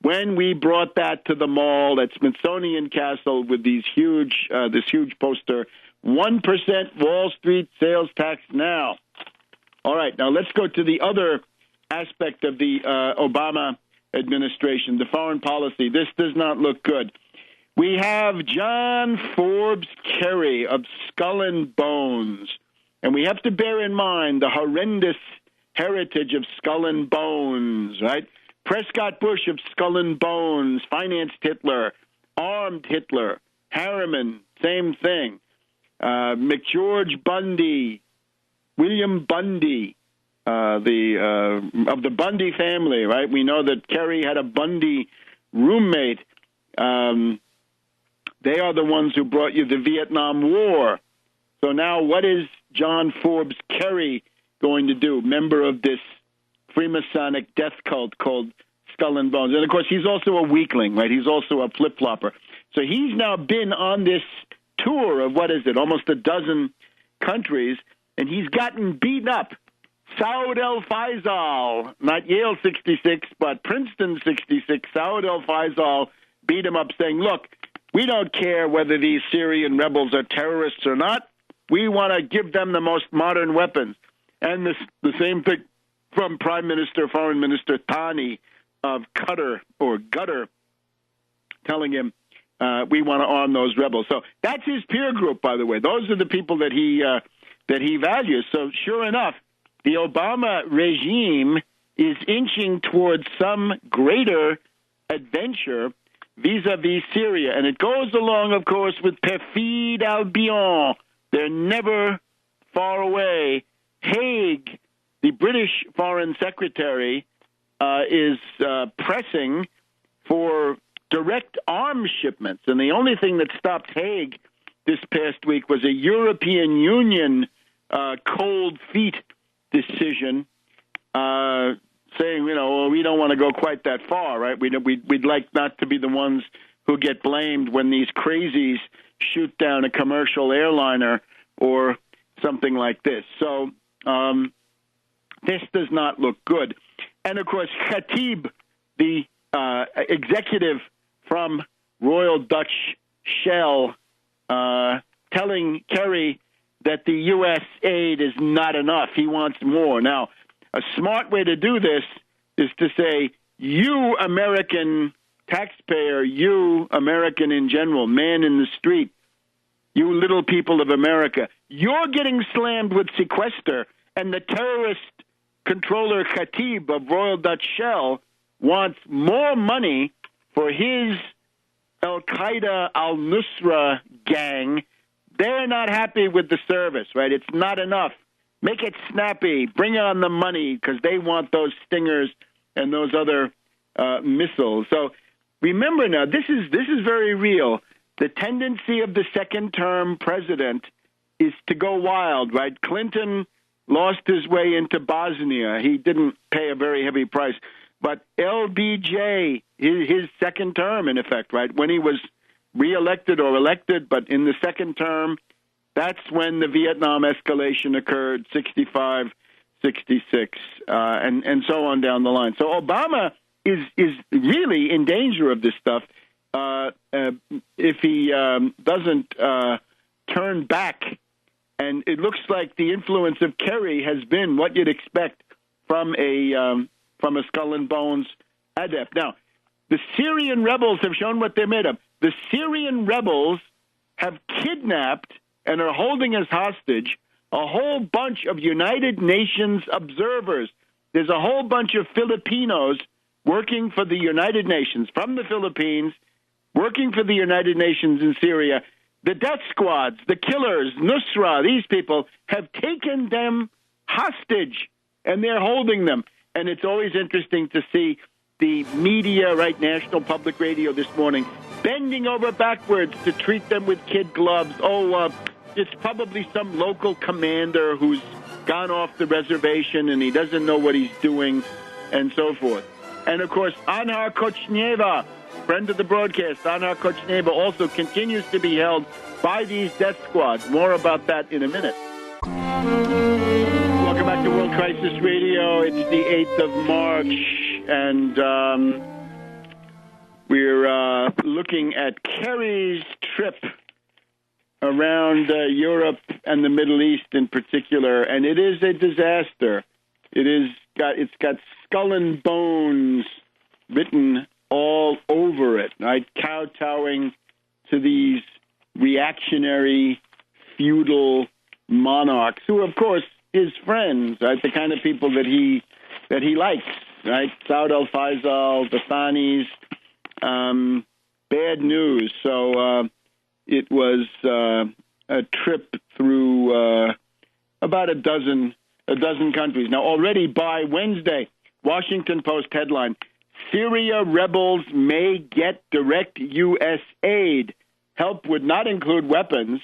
When we brought that to the mall at Smithsonian Castle with these this huge poster, 1% Wall Street sales tax now. All right, now let's go to the other aspect of the Obama administration, the foreign policy. This does not look good. We have John Forbes Kerry of Skull and Bones, and we have to bear in mind the horrendous heritage of Skull and Bones, right? Prescott Bush of Skull and Bones financed Hitler, armed Hitler. Harriman, same thing. McGeorge Bundy, William Bundy, of the Bundy family, right? We know that Kerry had a Bundy roommate. They are the ones who brought you the Vietnam War. So now what is John Forbes Kerry going to do? Member of this Freemasonic death cult called Skull and Bones. And, of course, he's also a weakling, right? He's also a flip-flopper. So he's now been on this tour of, almost a dozen countries, and he's gotten beaten up. Saud el-Faisal, not Yale 66, but Princeton 66, Saud el-Faisal beat him up saying, look, we don't care whether these Syrian rebels are terrorists or not. We want to give them the most modern weapons. And the same thing from Foreign Minister Thani of Qatar or Gutter, telling him we want to arm those rebels. So that's his peer group, by the way. Those are the people that he values. So sure enough, the Obama regime is inching towards some greater adventure vis-a-vis Syria. And it goes along, of course, with perfide Albion. They're never far away. Haig, the British Foreign Secretary, is pressing for direct arms shipments. And the only thing that stopped Haig this past week was a European Union cold feet decision saying, we don't want to go quite that far, right? We'd like not to be the ones who get blamed when these crazies shoot down a commercial airliner or something like this. So this does not look good. And, of course, Khatib, the executive from Royal Dutch Shell, telling Kerry that the U.S. aid is not enough. He wants more. Now, a smart way to do this is to say, you American taxpayer, you American in general, man in the street, you little people of America, you're getting slammed with sequester, and the terrorist controller Khatib of Royal Dutch Shell wants more money for his Al-Qaeda, al-Nusra gang, they're not happy with the service, right? It's not enough. Make it snappy. Bring on the money because they want those Stingers and those other missiles. So remember now, this is very real. The tendency of the second-term president is to go wild, right? Clinton lost his way into Bosnia. He didn't pay a very heavy price. But LBJ, his second term, in effect, right, when he was reelected or elected, but in the second term, that's when the Vietnam escalation occurred, 65, 66, and so on down the line. So Obama is really in danger of this stuff if he doesn't turn back. And it looks like the influence of Kerry has been what you'd expect from a skull and bones adept. Now, the Syrian rebels have shown what they're made of. The Syrian rebels have kidnapped and are holding as hostage a whole bunch of United Nations observers. There's a whole bunch of Filipinos working for the United Nations from the Philippines, working for the United Nations in Syria. The death squads, the killers, Nusra, these people have taken them hostage, and they're holding them. And it's always interesting to see the media, right, National Public Radio this morning, bending over backwards to treat them with kid gloves. It's probably some local commander who's gone off the reservation and he doesn't know what he's doing, and so forth. And, of course, Anhar Kochneva, friend of the broadcast, Anhar Kochneva, also continues to be held by these death squads. More about that in a minute. Welcome back to World Crisis Radio. It's the 8th of March, and we're looking at Kerry's trip around Europe and the Middle East in particular, and it is a disaster. It's got skull and bones written all over it, right? Kowtowing to these reactionary, feudal monarchs who, of course, his friends, right? The kind of people that he likes, right? Saud al-Faisal, the Thanis, bad news. So it was a trip through about a dozen countries. Now, already by Wednesday, Washington Post headline: Syria rebels may get direct U.S. aid. Help would not include weapons,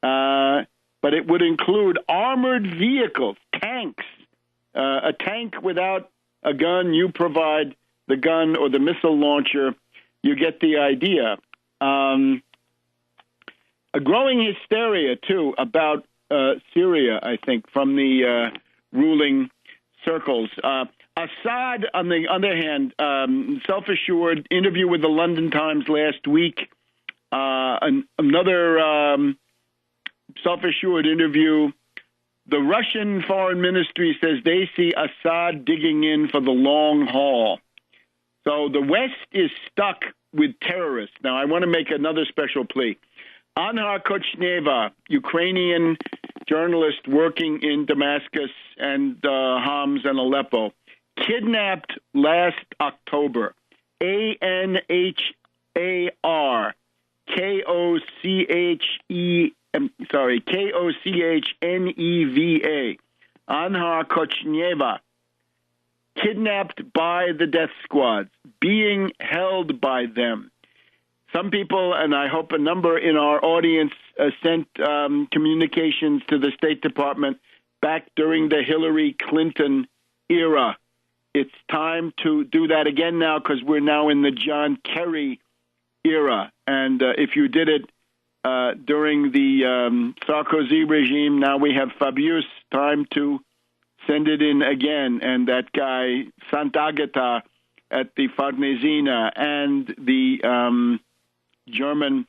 but it would include armored vehicles, tanks. A tank without a gun, you provide the gun or the missile launcher. You get the idea. A growing hysteria, too, about Syria, I think, from the ruling circles. Assad, on the other hand, self-assured interview with the London Times last week. Another self-assured interview. The Russian Foreign Ministry says they see Assad digging in for the long haul. So the West is stuck with terrorists. Now, I want to make another special plea. Anhar Kochneva, Ukrainian journalist working in Damascus and Homs and Aleppo, kidnapped last October. Anhar Kochneva, Anhar Kochneva, kidnapped by the death squads, being held by them. Some people, and I hope a number in our audience, sent communications to the State Department back during the Hillary Clinton era. It's time to do that again now because we're now in the John Kerry era. And if you did it during the Sarkozy regime, now we have Fabius. Time to send it in again. And that guy, Sant'Agata at the Farnesina, and the German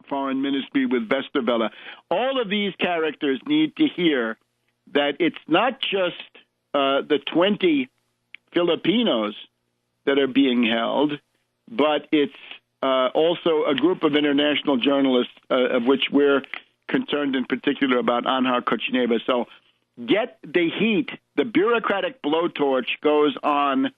Foreign Ministry with Westerwelle. All of these characters need to hear that it's not just the 20 Filipinos that are being held, but it's also a group of international journalists, of which we're concerned in particular about Anhar Kochneva. So get the heat. The bureaucratic blowtorch goes on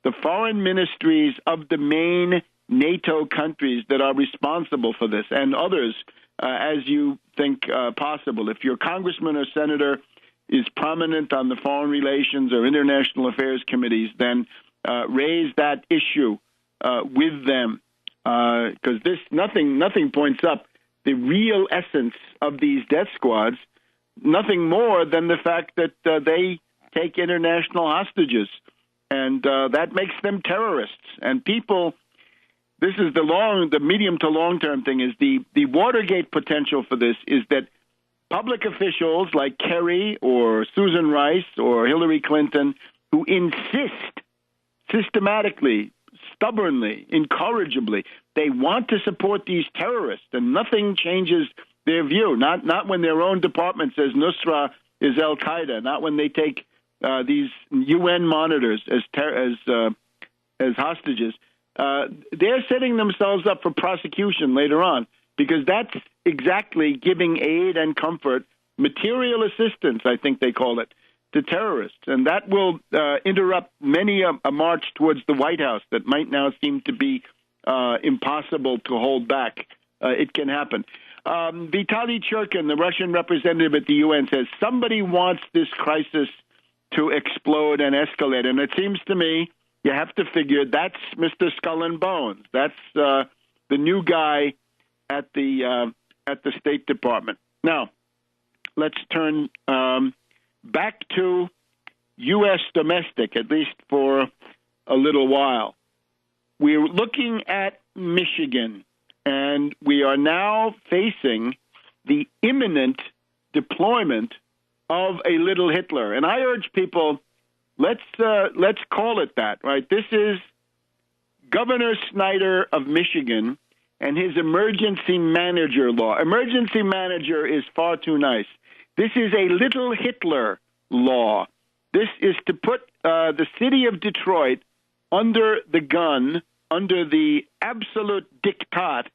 the foreign ministries of the main NATO countries that are responsible for this, and others as you think possible. If your congressman or senator is prominent on the foreign relations or international affairs committees, then raise that issue with them, because nothing points up the real essence of these death squads, nothing more than the fact that they take international hostages, and that makes them terrorists. And people, this is the medium to long-term thing, is the Watergate potential for this is that public officials like Kerry or Susan Rice or Hillary Clinton, who insist systematically, stubbornly, incorrigibly, they want to support these terrorists, and nothing changes their view. Not when their own department says Nusra is Al-Qaeda, not when they take these UN monitors as hostages. They're setting themselves up for prosecution later on, because that's exactly giving aid and comfort, material assistance, I think they call it, to terrorists. And that will interrupt many a march towards the White House that might now seem to be impossible to hold back. It can happen. Vitaly Churkin, the Russian representative at the UN, says somebody wants this crisis to explode and escalate. And it seems to me you have to figure that's Mr. Skull and Bones. That's the new guy at the State Department. Now, let's turn back to U.S. domestic, at least for a little while. We're looking at Michigan, and we are now facing the imminent deployment of a little Hitler. And I urge people, let's call it that, right? This is Governor Snyder of Michigan and his emergency manager law. Emergency manager is far too nice. This is a little Hitler law. This is to put the city of Detroit under the gun, under the absolute diktat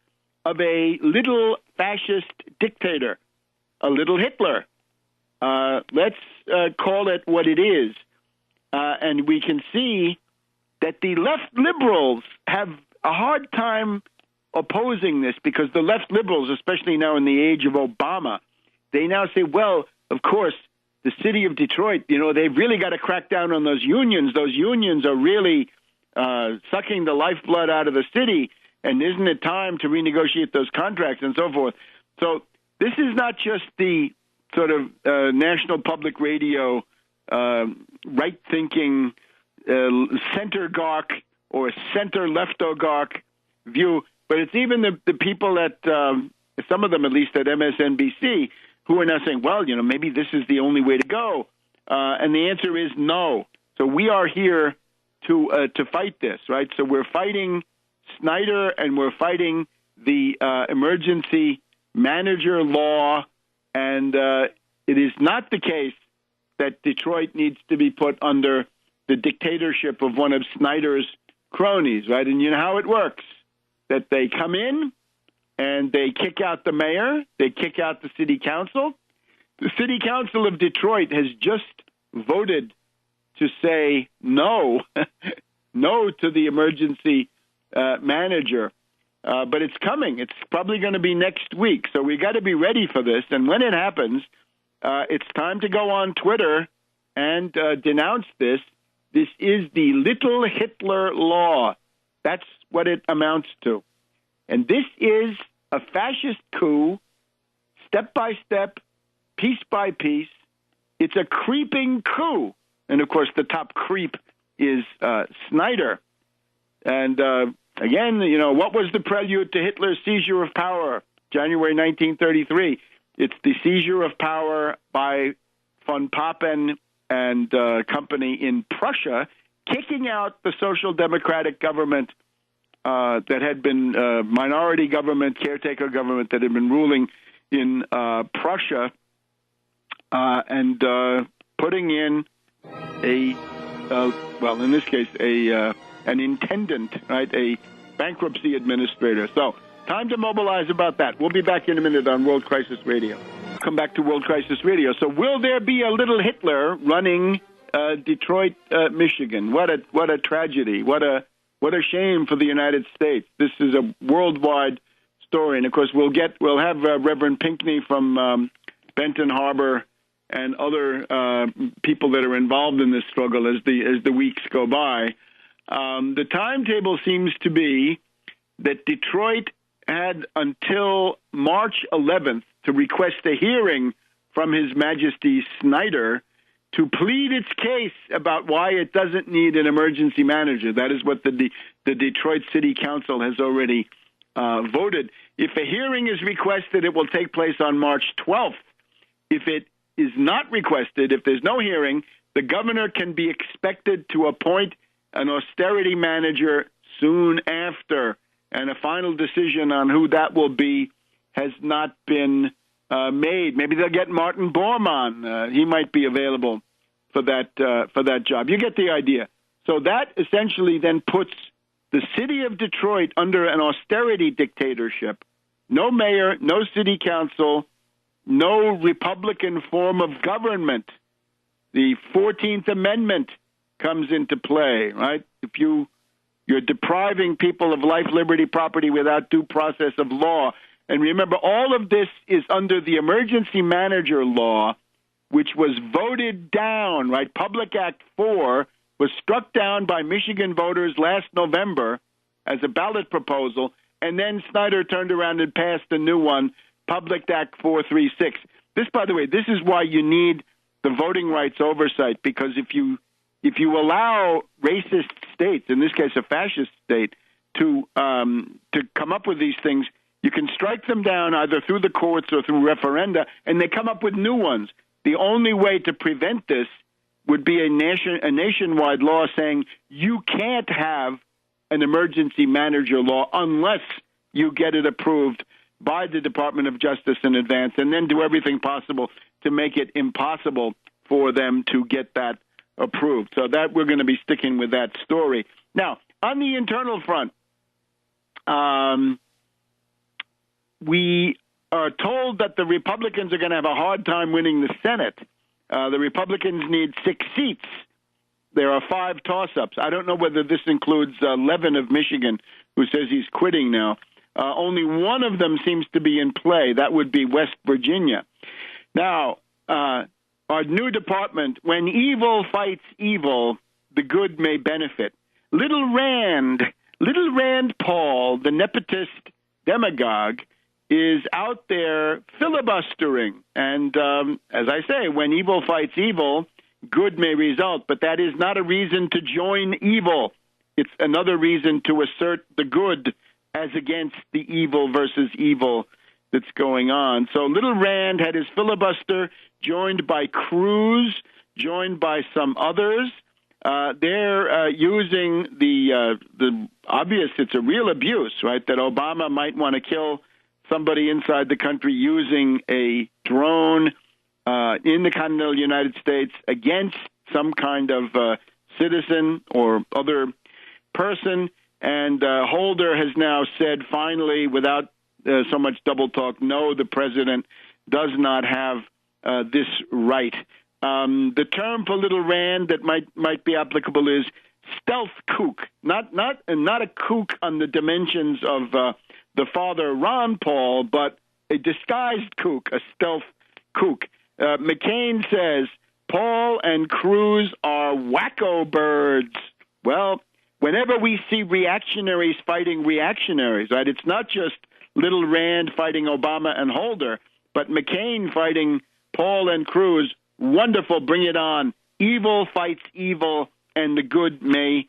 of a little fascist dictator, a little Hitler. Let's call it what it is. And we can see that the left liberals have a hard time opposing this, because the left liberals, especially now in the age of Obama, they now say, well, of course, the city of Detroit, they've really got to crack down on those unions. Those unions are really sucking the lifeblood out of the city, and isn't it time to renegotiate those contracts and so forth? So this is not just the sort of National Public Radio right-thinking center gawk or center-left oligarch view, but it's even the people at, some of them at least at MSNBC, who are now saying, well, maybe this is the only way to go. And the answer is no. So we are here to fight this, right? So we're fighting Snyder, and we're fighting the emergency manager law, and it is not the case that Detroit needs to be put under the dictatorship of one of Snyder's cronies, right? And you know how it works, that they come in and they kick out the mayor, they kick out the city council. The city council of Detroit has just voted to say no, no to the emergency manager. But it's coming. It's probably going to be next week. So we got to be ready for this. And when it happens, it's time to go on Twitter and denounce this. This is the little Hitler law. That's what it amounts to. And this is a fascist coup, step by step, piece by piece. It's a creeping coup. And, of course, the top creep is Snyder. And, again, what was the prelude to Hitler's seizure of power, January 1933? It's the seizure of power by von Papen and company in Prussia, kicking out the social democratic government that had been minority government, caretaker government that had been ruling in Prussia, and putting in in this case, an intendant, right, a bankruptcy administrator. So time to mobilize about that. We'll be back in a minute on World Crisis Radio. Come back to World Crisis Radio. So will there be a little Hitler running Detroit, Michigan? What a tragedy. What a What a shame for the United States. This is a worldwide story. And, of course, we'll have Reverend Pinckney from Benton Harbor and other people that are involved in this struggle as the weeks go by. The timetable seems to be that Detroit had until March 11th to request a hearing from His Majesty Snyder to plead its case about why it doesn't need an emergency manager. That is what the Detroit City Council has already voted. If a hearing is requested, it will take place on March 12th. If it is not requested, if there's no hearing, the governor can be expected to appoint an austerity manager soon after, and a final decision on who that will be has not been made. Maybe they'll get Martin Bormann. He might be available for that job. You get the idea. So that essentially then puts the city of Detroit under an austerity dictatorship. No mayor, no city council, no Republican form of government. The 14th Amendment comes into play, right? If you're depriving people of life, liberty, property without due process of law. And remember, all of this is under the emergency manager law, which was voted down, right? Public Act 4 was struck down by Michigan voters last November as a ballot proposal, and then Snyder turned around and passed a new one, Public Act 436. This, by the way, this is why you need the voting rights oversight, because if you allow racist states, in this case a fascist state, to come up with these things, you can strike them down either through the courts or through referenda, and they come up with new ones. The only way to prevent this would be a nationwide law saying you can't have an emergency manager law unless you get it approved by the Department of Justice in advance, and then do everything possible to make it impossible for them to get that approved. So that we're going to be sticking with that story. Now, on the internal front, we are told that the Republicans are going to have a hard time winning the Senate. The Republicans need 6 seats. There are 5 toss-ups. I don't know whether this includes Levin of Michigan, who says he's quitting now. Only one of them seems to be in play. That would be West Virginia. Now, our new department, when evil fights evil, the good may benefit. Little Rand Paul, the nepotist demagogue, is out there filibustering. And as I say, when evil fights evil, good may result. But that is not a reason to join evil. It's another reason to assert the good as against the evil versus evil that's going on. So Little Rand had his filibuster joined by Cruz, joined by some others. They're using the obvious, it's a real abuse, right, that Obama might want to kill somebody inside the country using a drone in the continental United States against some kind of citizen or other person. And Holder has now said, finally, without so much double talk, no, the president does not have this right. The term for Little Rand that might be applicable is stealth kook, not a kook on the dimensions of the father Ron Paul, but a disguised kook, a stealth kook. McCain says Paul and Cruz are wacko birds. Well, whenever we see reactionaries fighting reactionaries, right, it's not just Little Rand fighting Obama and Holder, but McCain fighting Paul and Cruz. Wonderful, bring it on. Evil fights evil, and the good may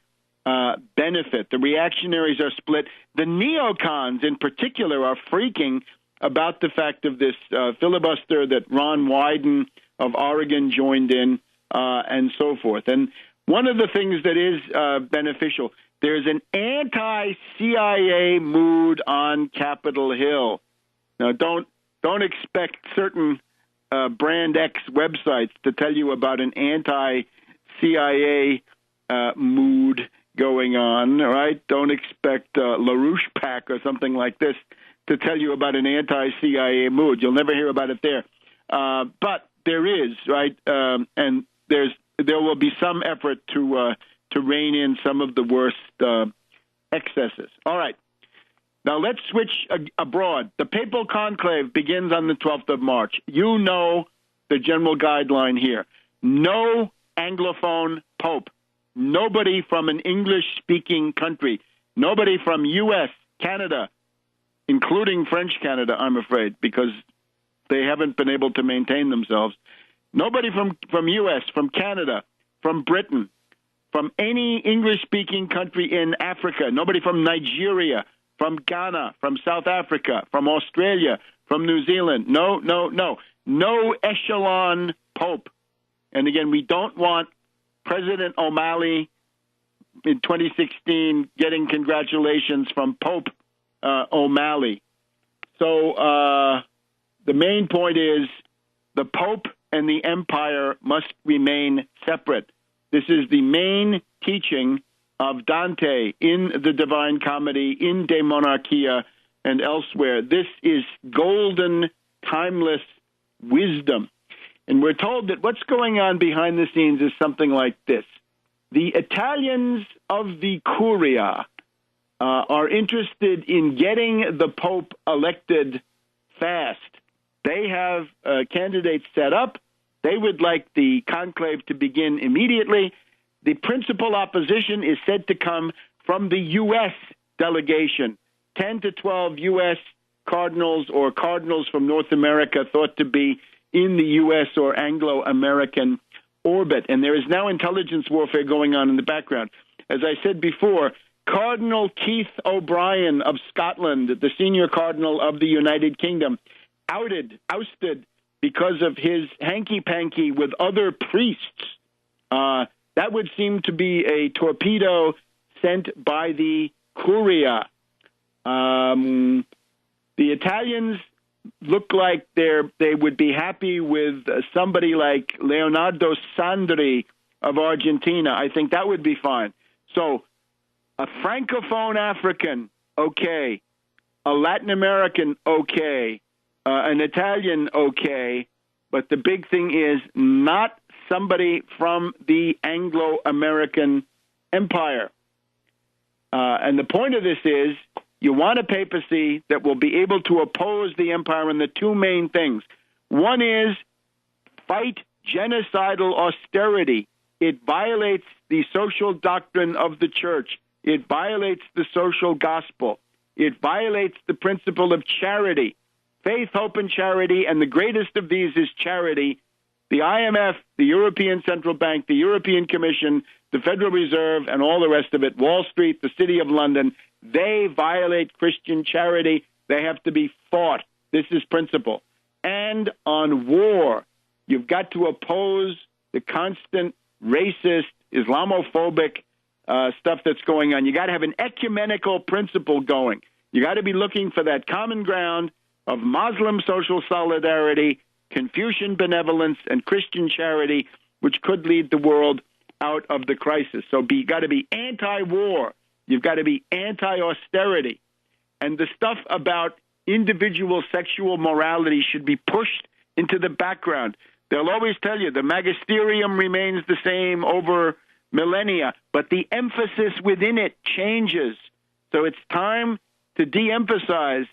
benefit. The reactionaries are split. The neocons, in particular, are freaking about the fact of this filibuster that Ron Wyden of Oregon joined in, and so forth. And one of the things that is beneficial, there's an anti-CIA mood on Capitol Hill. Now, don't expect certain Brand X websites to tell you about an anti-CIA mood going on, right? Don't expect LaRouche PAC or something like this to tell you about an anti-CIA mood. You'll never hear about it there. But there is, right? And there will be some effort to rein in some of the worst excesses. All right. Now let's switch abroad. The papal conclave begins on the 12th of March. You know the general guideline here. No Anglophone pope. Nobody from an English-speaking country. Nobody from U.S., Canada, including French Canada, I'm afraid, because they haven't been able to maintain themselves. Nobody from U.S., from Canada, from Britain, from any English-speaking country in Africa. Nobody from Nigeria, from Ghana, from South Africa, from Australia, from New Zealand. No. No echelon pope. And again, we don't want President O'Malley in 2016 getting congratulations from Pope O'Malley. So the main point is the Pope and the empire must remain separate. This is the main teaching of Dante in the Divine Comedy, in De Monarchia, and elsewhere. This is golden, timeless wisdom. And we're told that what's going on behind the scenes is something like this. The Italians of the Curia are interested in getting the Pope elected fast. They have candidates set up. They would like the conclave to begin immediately. The principal opposition is said to come from the U.S. delegation. 10 to 12 U.S. cardinals or cardinals from North America thought to be in the U.S. or Anglo-American orbit. And there is now intelligence warfare going on in the background. As I said before, Cardinal Keith O'Brien of Scotland, the senior cardinal of the United Kingdom, ousted because of his hanky-panky with other priests. That would seem to be a torpedo sent by the Curia. The Italians look like they would be happy with somebody like Leonardo Sandri of Argentina. I think that would be fine. So a Francophone African, okay. A Latin American, okay. An Italian, okay. But the big thing is not somebody from the Anglo-American Empire. And the point of this is you want a papacy that will be able to oppose the empire in the two main things. One is fight genocidal austerity. It violates the social doctrine of the church. It violates the social gospel. It violates the principle of charity. Faith, hope, and charity, and the greatest of these is charity. The IMF, the European Central Bank, the European Commission, the Federal Reserve, and all the rest of it, Wall Street, the City of London, they violate Christian charity. They have to be fought. This is principle. And on war, you've got to oppose the constant racist, Islamophobic stuff that's going on. You got to have an ecumenical principle going. You got to be looking for that common ground of Muslim social solidarity, Confucian benevolence, and Christian charity, which could lead the world out of the crisis. So you got to be anti-war. You've got to be anti-austerity. And the stuff about individual sexual morality should be pushed into the background. They'll always tell you the magisterium remains the same over millennia, but the emphasis within it changes. So it's time to de-emphasize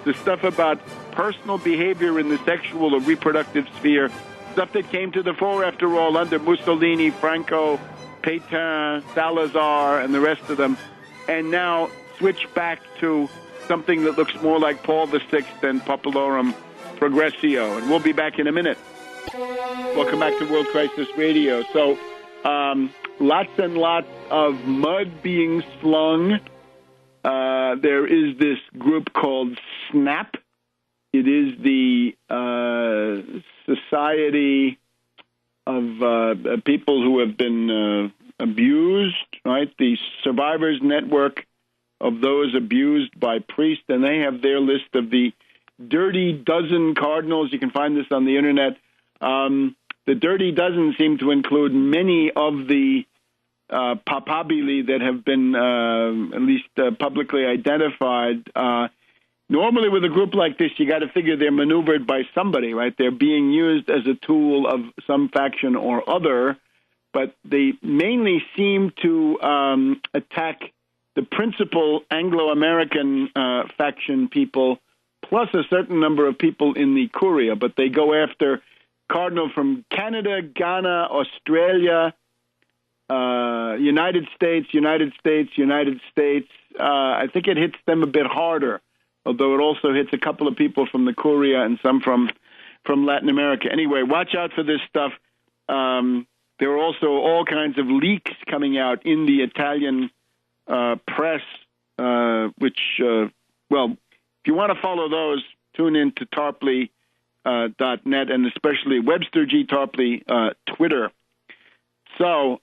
the stuff about personal behavior in the sexual or reproductive sphere, stuff that came to the fore, after all, under Mussolini, Franco, Pétain, Salazar, and the rest of them, and now switch back to something that looks more like Paul VI and Populorum Progressio. And we'll be back in a minute. Welcome back to World Crisis Radio. So lots and lots of mud being slung. There is this group called SNAP. It is the Society of People who have been abused, right? The Survivors Network of those abused by priests, and they have their list of the dirty dozen cardinals. You can find this on the internet. The dirty dozen seem to include many of the papabili that have been at least publicly identified. Normally with a group like this, you got to figure they're maneuvered by somebody, right? They're being used as a tool of some faction or other, but they mainly seem to attack the principal Anglo-American faction people, plus a certain number of people in the Curia, but they go after Cardinal from Canada, Ghana, Australia, United States. I think it hits them a bit harder, although it also hits a couple of people from the Curia and some from Latin America. Anyway, watch out for this stuff. There are also all kinds of leaks coming out in the Italian press, which, well, if you want to follow those, tune in to Tarpley.net and especially Webster G. Tarpley Twitter. So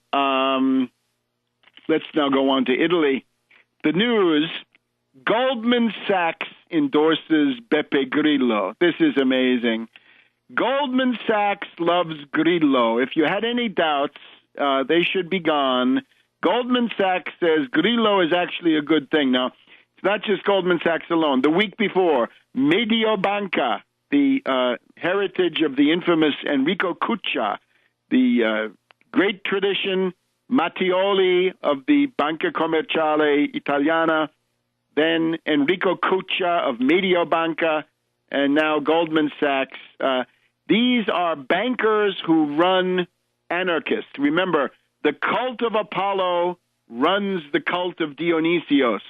let's now go on to Italy. The news, Goldman Sachs endorses Beppe Grillo. This is amazing. Goldman Sachs loves Grillo. If you had any doubts, they should be gone. Goldman Sachs says Grillo is actually a good thing. Now, it's not just Goldman Sachs alone. The week before, Mediobanca, the heritage of the infamous Enrico Cuccia, the great tradition, Mattioli of the Banca Commerciale Italiana, then Enrico Cuccia of Mediobanca, and now Goldman Sachs. These are bankers who run anarchists. Remember, the cult of Apollo runs the cult of Dionysios.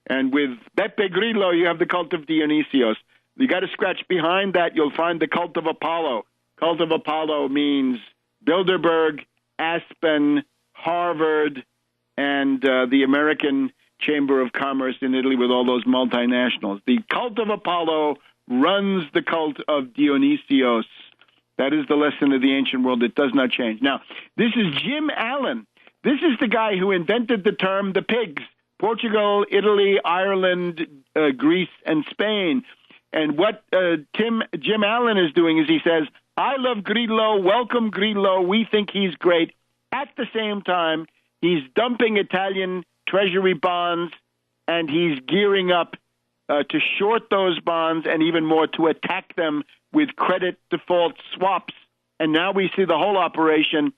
And with Beppe Grillo, you have the cult of Dionysios. You got to scratch behind that, you'll find the cult of Apollo. Cult of Apollo means Bilderberg, Aspen, Harvard, and the American Chamber of Commerce in Italy with all those multinationals. The cult of Apollo runs the cult of Dionysios. That is the lesson of the ancient world. It does not change. Now, this is Jim Allen. This is the guy who invented the term the pigs. Portugal, Italy, Ireland, Greece, and Spain. And what Jim Allen is doing is he says, I love Grillo, welcome Grillo, we think he's great. At the same time, he's dumping Italian treasury bonds, and he's gearing up to short those bonds and even more to attack them with credit default swaps. And now we see the whole operation.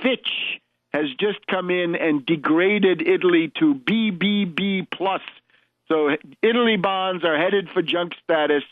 Fitch has just come in and degraded Italy to BBB+. So Italy bonds are headed for junk status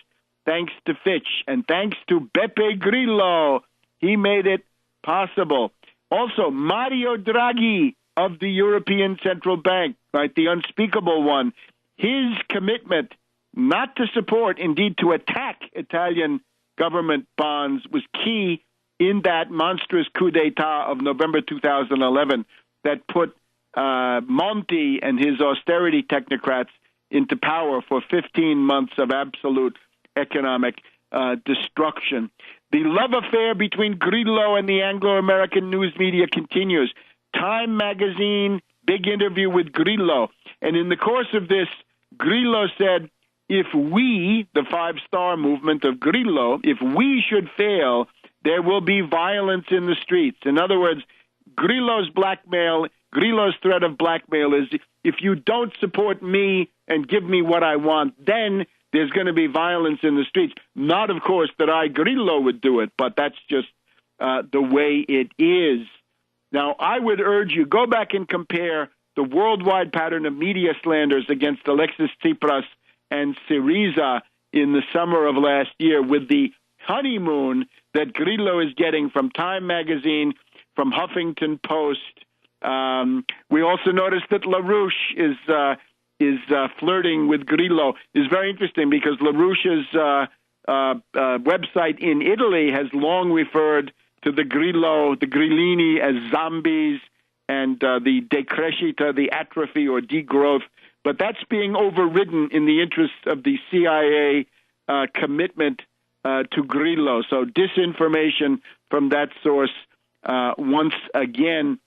thanks to Fitch and thanks to Beppe Grillo. He made it possible. Also, Mario Draghi of the European Central Bank, right, the unspeakable one, his commitment not to support, indeed to attack Italian government bonds was key in that monstrous coup d'etat of November 2011 that put Monti and his austerity technocrats into power for 15 months of absolute economic destruction. The love affair between Grillo and the Anglo-American news media continues. Time magazine, big interview with Grillo. And in the course of this, Grillo said, if we, the five-star movement of Grillo, if we should fail, there will be violence in the streets. In other words, Grillo's threat of blackmail is, if you don't support me and give me what I want, then there's going to be violence in the streets. Not, of course, that Grillo would do it, but that's just the way it is. Now, I would urge you, go back and compare the worldwide pattern of media slanders against Alexis Tsipras and Syriza in the summer of last year with the honeymoon that Grillo is getting from Time magazine, from Huffington Post. We also noticed that LaRouche is flirting with Grillo. It's very interesting because LaRouche's website in Italy has long referred to the Grillo, the Grillini as zombies, and the decrescita, the atrophy or degrowth. But that's being overridden in the interests of the CIA commitment to Grillo. So disinformation from that source once again.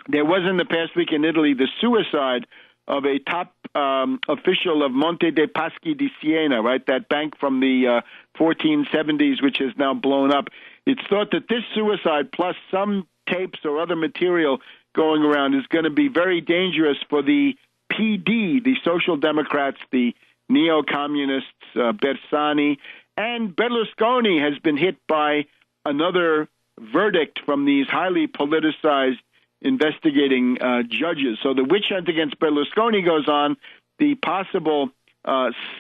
There was in the past week in Italy the suicide of a top official of Monte dei Paschi di Siena, right, that bank from the 1470s, which is now blown up. It's thought that this suicide, plus some tapes or other material going around, is going to be very dangerous for the PD, the Social Democrats, the neo-communists, Bersani, and Berlusconi has been hit by another verdict from these highly politicized investigating judges. So the witch hunt against Berlusconi goes on. The possible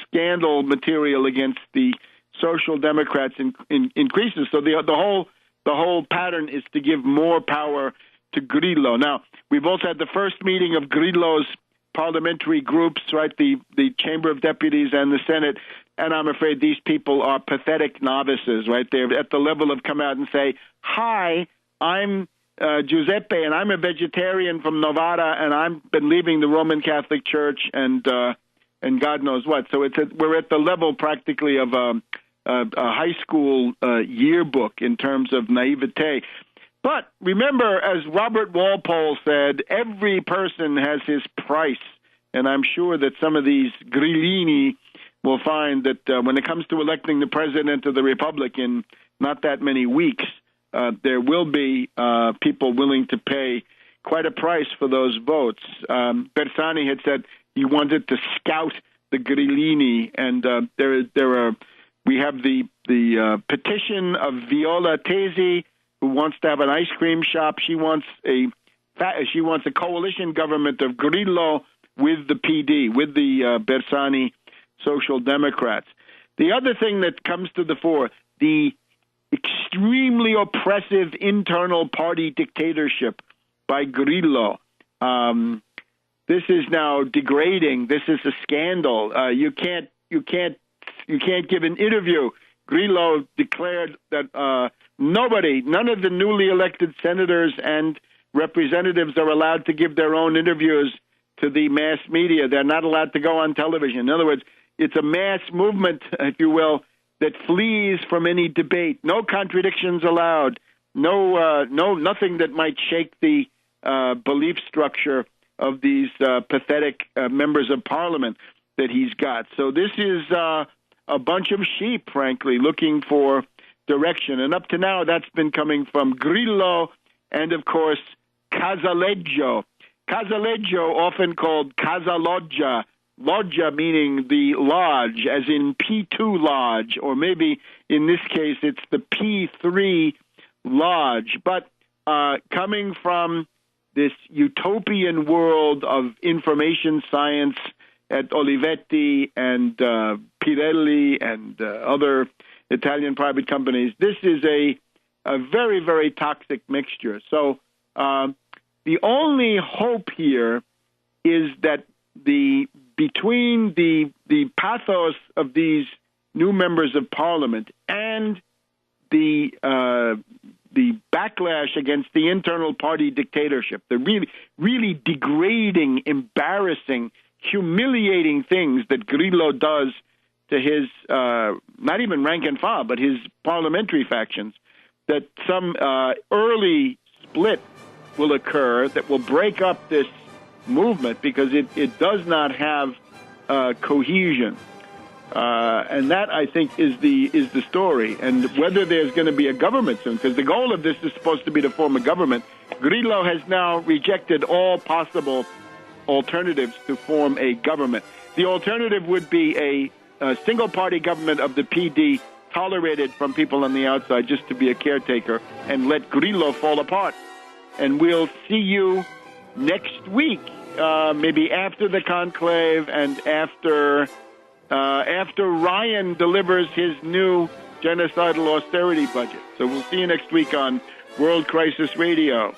scandal material against the Social Democrats increases. So the whole pattern is to give more power to Grillo. Now, we've also had the first meeting of Grillo's parliamentary groups, right, the Chamber of Deputies and the Senate, and I'm afraid these people are pathetic novices, right? They're at the level of come out and say, hi, I'm Giuseppe, and I'm a vegetarian from Novara, and I've been leaving the Roman Catholic Church and God knows what. So we're at the level practically of a high school yearbook in terms of naivete. But remember, as Robert Walpole said, every person has his price. And I'm sure that some of these grillini will find that when it comes to electing the president of the Republic in not that many weeks, there will be people willing to pay quite a price for those votes. Bersani had said he wanted to scout the grillini, and we have the petition of Viola Tesi, who wants to have an ice cream shop. She wants a coalition government of Grillo with the PD, with the Bersani Social Democrats. The other thing that comes to the fore, the extremely oppressive internal party dictatorship by Grillo. This is now degrading. This is a scandal. You can't give an interview. Grillo declared that none of the newly elected senators and representatives are allowed to give their own interviews to the mass media. They're not allowed to go on television. In other words, it's a mass movement, if you will, that flees from any debate. No contradictions allowed. Nothing that might shake the belief structure of these pathetic members of parliament that he's got. So this is a bunch of sheep, frankly, looking for direction. And up to now, that's been coming from Grillo and, of course, Casaleggio. Casaleggio, often called Casa Loggia, Loggia meaning the lodge, as in P2 Lodge, or maybe in this case it's the P3 Lodge. But coming from this utopian world of information science at Olivetti and Pirelli and other Italian private companies, this is a very, very toxic mixture. So the only hope here is that between the pathos of these new members of parliament and the backlash against the internal party dictatorship, the really, really degrading, embarrassing, humiliating things that Grillo does to his, not even rank and file, but his parliamentary factions, that some early split will occur that will break up this movement because it does not have cohesion. And that, I think, is the story. And whether there's going to be a government soon, because the goal of this is supposed to be to form a government, Grillo has now rejected all possible alternatives to form a government. The alternative would be a single-party government of the PD, tolerated from people on the outside just to be a caretaker, and let Grillo fall apart. And we'll see you next week, maybe after the conclave and after Ryan delivers his new genocidal austerity budget. So we'll see you next week on World Crisis Radio.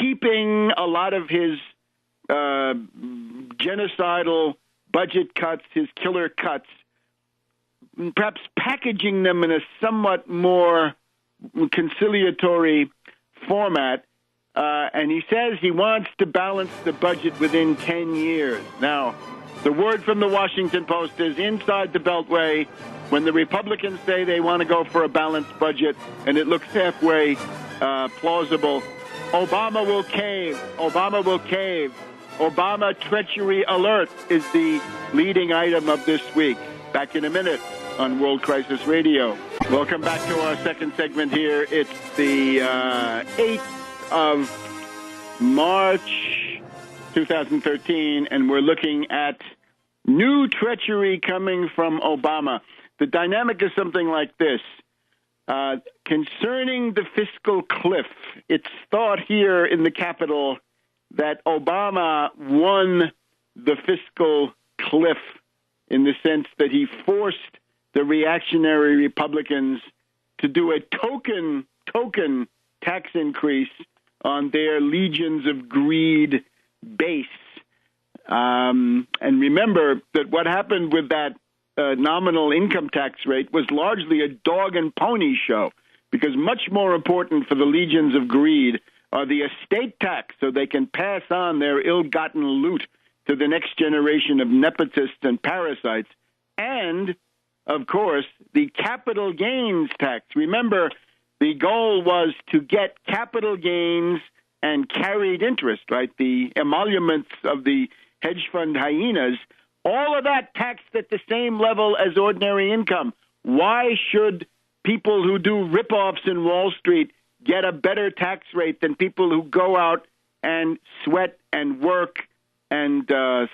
Keeping a lot of his genocidal budget cuts, his killer cuts, perhaps packaging them in a somewhat more conciliatory format, and he says he wants to balance the budget within 10 years. Now, the word from the Washington Post is inside the Beltway, when the Republicans say they want to go for a balanced budget and it looks halfway plausible, Obama will cave. Obama will cave. Obama Treachery Alert is the leading item of this week. Back in a minute on World Crisis Radio. Welcome back to our second segment here. It's the 8th of March 2013, and we're looking at new treachery coming from Obama. The dynamic is something like this. Concerning the fiscal cliff, it's thought here in the Capitol that Obama won the fiscal cliff in the sense that he forced the reactionary Republicans to do a token tax increase on their legions of greed base. And remember that what happened with that nominal income tax rate was largely a dog and pony show, because much more important for the legions of greed are the estate tax, so they can pass on their ill-gotten loot to the next generation of nepotists and parasites, and, of course, the capital gains tax. Remember, the goal was to get capital gains and carried interest, right? The emoluments of the hedge fund hyenas, all of that taxed at the same level as ordinary income. Why should people who do rip-offs in Wall Street get a better tax rate than people who go out and sweat and work and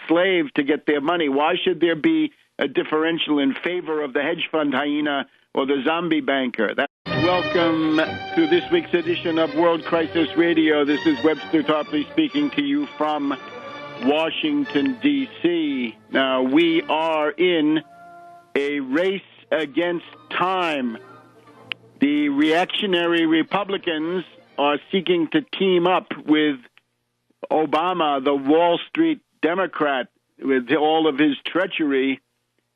slave to get their money? Why should there be a differential in favor of the hedge fund hyena or the zombie banker? Welcome to this week's edition of World Crisis Radio. This is Webster Tarpley speaking to you from Washington, D.C. Now, we are in a race against time. The reactionary Republicans are seeking to team up with Obama, the Wall Street Democrat, with all of his treachery,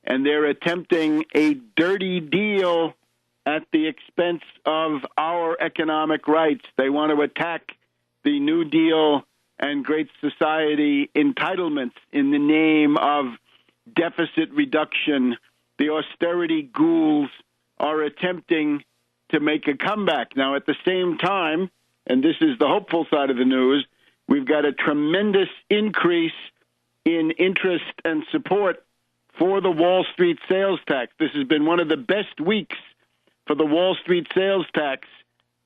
and they're attempting a dirty deal at the expense of our economic rights. They want to attack the New Deal and Great Society entitlements in the name of deficit reduction. The austerity ghouls are attempting to make a comeback. Now, at the same time, and this is the hopeful side of the news, we've got a tremendous increase in interest and support for the Wall Street sales tax. This has been one of the best weeks for the Wall Street sales tax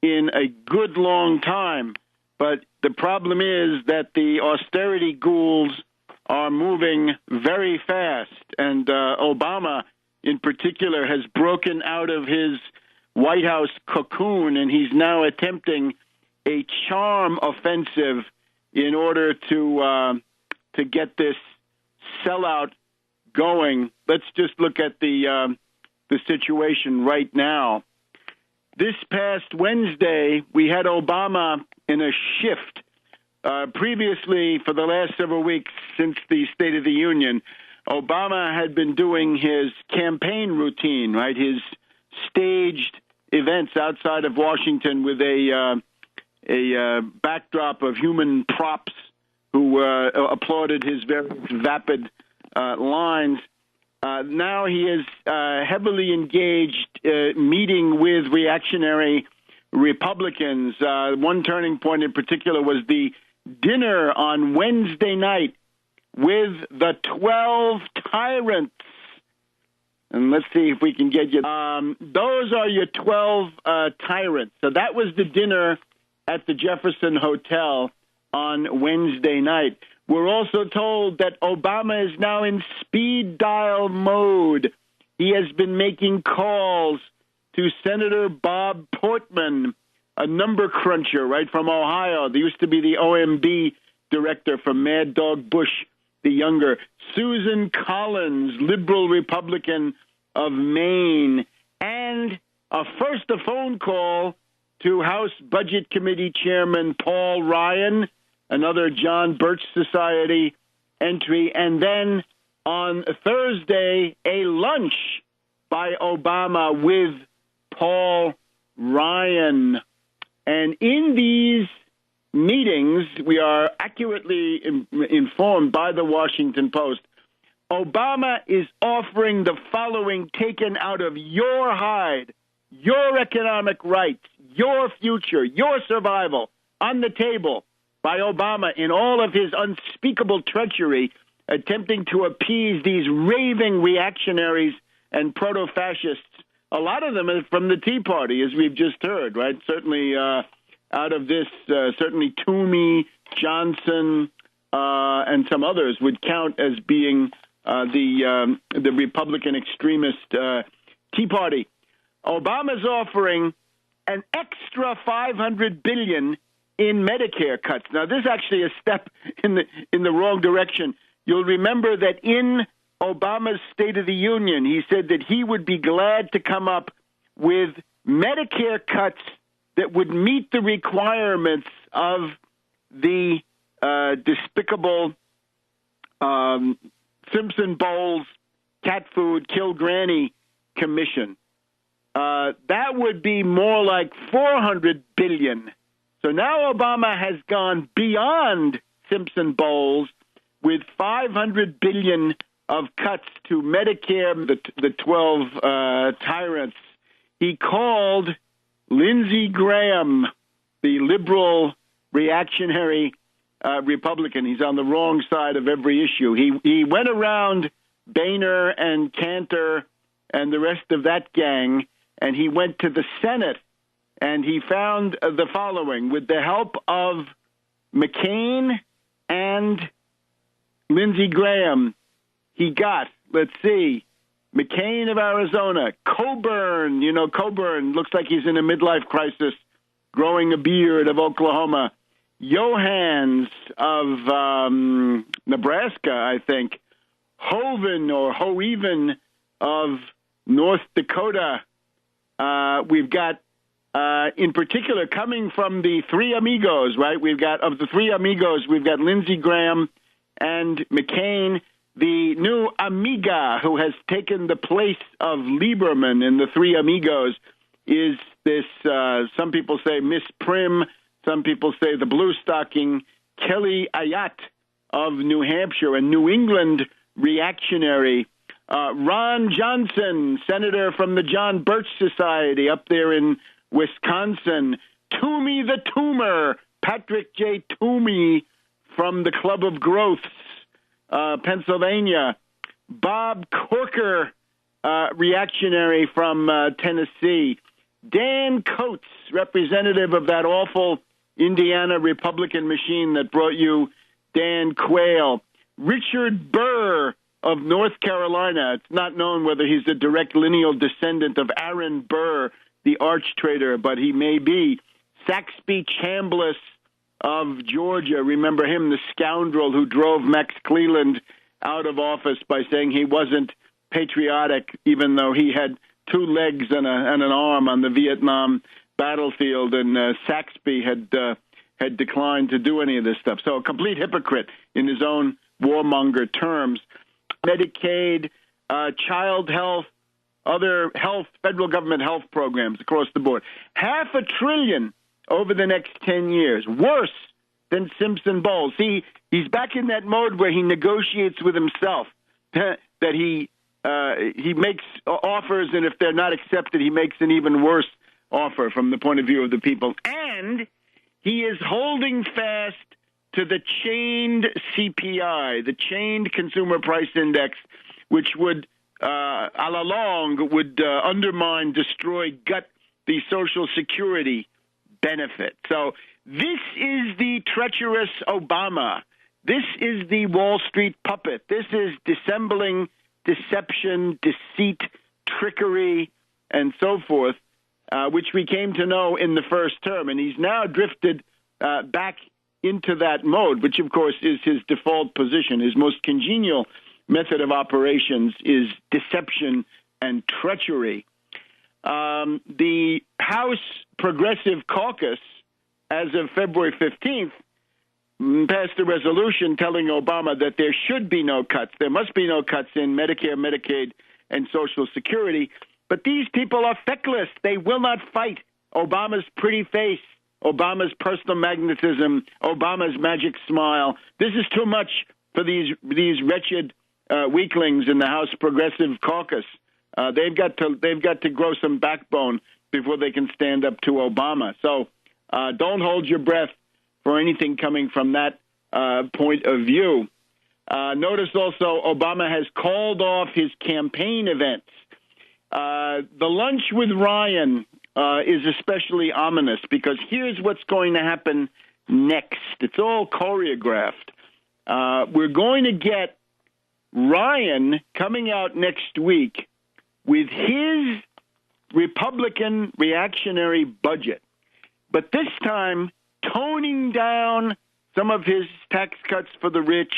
in a good long time. But the problem is that the austerity ghouls are moving very fast, and Obama, in particular, has broken out of his White House cocoon, and he's now attempting a charm offensive in order to get this sellout going. Let's just look at the situation right now. This past Wednesday, we had Obama in a shift. Previously, for the last several weeks since the State of the Union, Obama had been doing his campaign routine, right? His staged events outside of Washington with a backdrop of human props who applauded his very vapid lines. Now he is heavily engaged meeting with reactionary Republicans. One turning point in particular was the dinner on Wednesday night with the 12 tyrants. And let's see if we can get you. Those are your 12 tyrants. So that was the dinner at the Jefferson Hotel on Wednesday night. We're also told that Obama is now in speed dial mode. He has been making calls to Senator Bob Portman, a number cruncher, right, from Ohio. They used to be the OMB director for Mad Dog Bush the Younger. Susan Collins, liberal Republican of Maine. And first a phone call to House Budget Committee Chairman Paul Ryan, another John Birch Society entry. And then on Thursday, a lunch by Obama with Paul Ryan. And in these meetings, we are accurately informed by the Washington Post, Obama is offering the following taken out of your hide, your economic rights, your future, your survival on the table by Obama in all of his unspeakable treachery, attempting to appease these raving reactionaries and proto-fascists. A lot of them are from the Tea Party, as we've just heard, right? Certainly out of this, certainly Toomey, Johnson, and some others would count as being the Republican extremist Tea Party. Obama's offering an extra $500 billion in Medicare cuts. Now, this is actually a step in the wrong direction. You'll remember that in Obama's State of the Union, he said that he would be glad to come up with Medicare cuts that would meet the requirements of the despicable Simpson-Bowles cat food kill granny commission. That would be more like $400 billion. So now Obama has gone beyond Simpson-Bowles with $500 billion of cuts to Medicare, the 12 tyrants. He called Lindsey Graham, the liberal reactionary Republican. He's on the wrong side of every issue. He went around Boehner and Cantor and the rest of that gang, and he went to the Senate, and he found the following. With the help of McCain and Lindsey Graham, he got, let's see, McCain of Arizona, Coburn, Coburn looks like he's in a midlife crisis, growing a beard, of Oklahoma, Johans of Nebraska, I think, Hoeven or Hoeven of North Dakota. We've got, in particular, coming from the Three Amigos, right? Of the Three Amigos, we've got Lindsey Graham and McCain. The new amiga who has taken the place of Lieberman in the Three Amigos is this, some people say Miss Prim, some people say the blue stocking, Kelly Ayotte of New Hampshire, a New England reactionary. Ron Johnson, senator from the John Birch Society up there in Wisconsin. Toomey the Toomer, Patrick J. Toomey from the Club of Growths, Pennsylvania. Bob Corker, reactionary from Tennessee. Dan Coates, representative of that awful Indiana Republican machine that brought you Dan Quayle. Richard Burr of North Carolina. It's not known whether he's a direct lineal descendant of Aaron Burr, the arch traitor, but he may be. Saxby Chambliss of Georgia. Remember him, the scoundrel who drove Max Cleland out of office by saying he wasn't patriotic, even though he had two legs and an arm on the Vietnam battlefield, and Saxby had declined to do any of this stuff. So a complete hypocrite in his own warmonger terms. Medicaid, child health, other health, federal government health programs across the board. $500 billion over the next 10 years. Worse than Simpson-Bowles. See, he's back in that mode where he negotiates with himself, that he makes offers, and if they're not accepted, he makes an even worse offer from the point of view of the people. And he is holding fast to the chained CPI, the chained Consumer Price Index, which would, a la longue, would undermine, destroy, gut the Social Security benefit. So this is the treacherous Obama. This is the Wall Street puppet. This is dissembling deception, deceit, trickery, and so forth, which we came to know in the first term. And he's now drifted back into that mode, which, of course, is his default position. His most congenial method of operations is deception and treachery. The House Progressive Caucus, as of February 15th, passed a resolution telling Obama that there should be no cuts. There must be no cuts in Medicare, Medicaid, and Social Security. But these people are feckless. They will not fight Obama's pretty face, Obama's personal magnetism, Obama's magic smile. This is too much for these wretched weaklings in the House Progressive Caucus. They've got to grow some backbone before they can stand up to Obama. So don't hold your breath for anything coming from that point of view. Notice also Obama has called off his campaign events. The lunch with Ryan is especially ominous because here's what's going to happen next. It's all choreographed. We're going to get Ryan coming out next week with his Republican reactionary budget, but this time toning down some of his tax cuts for the rich,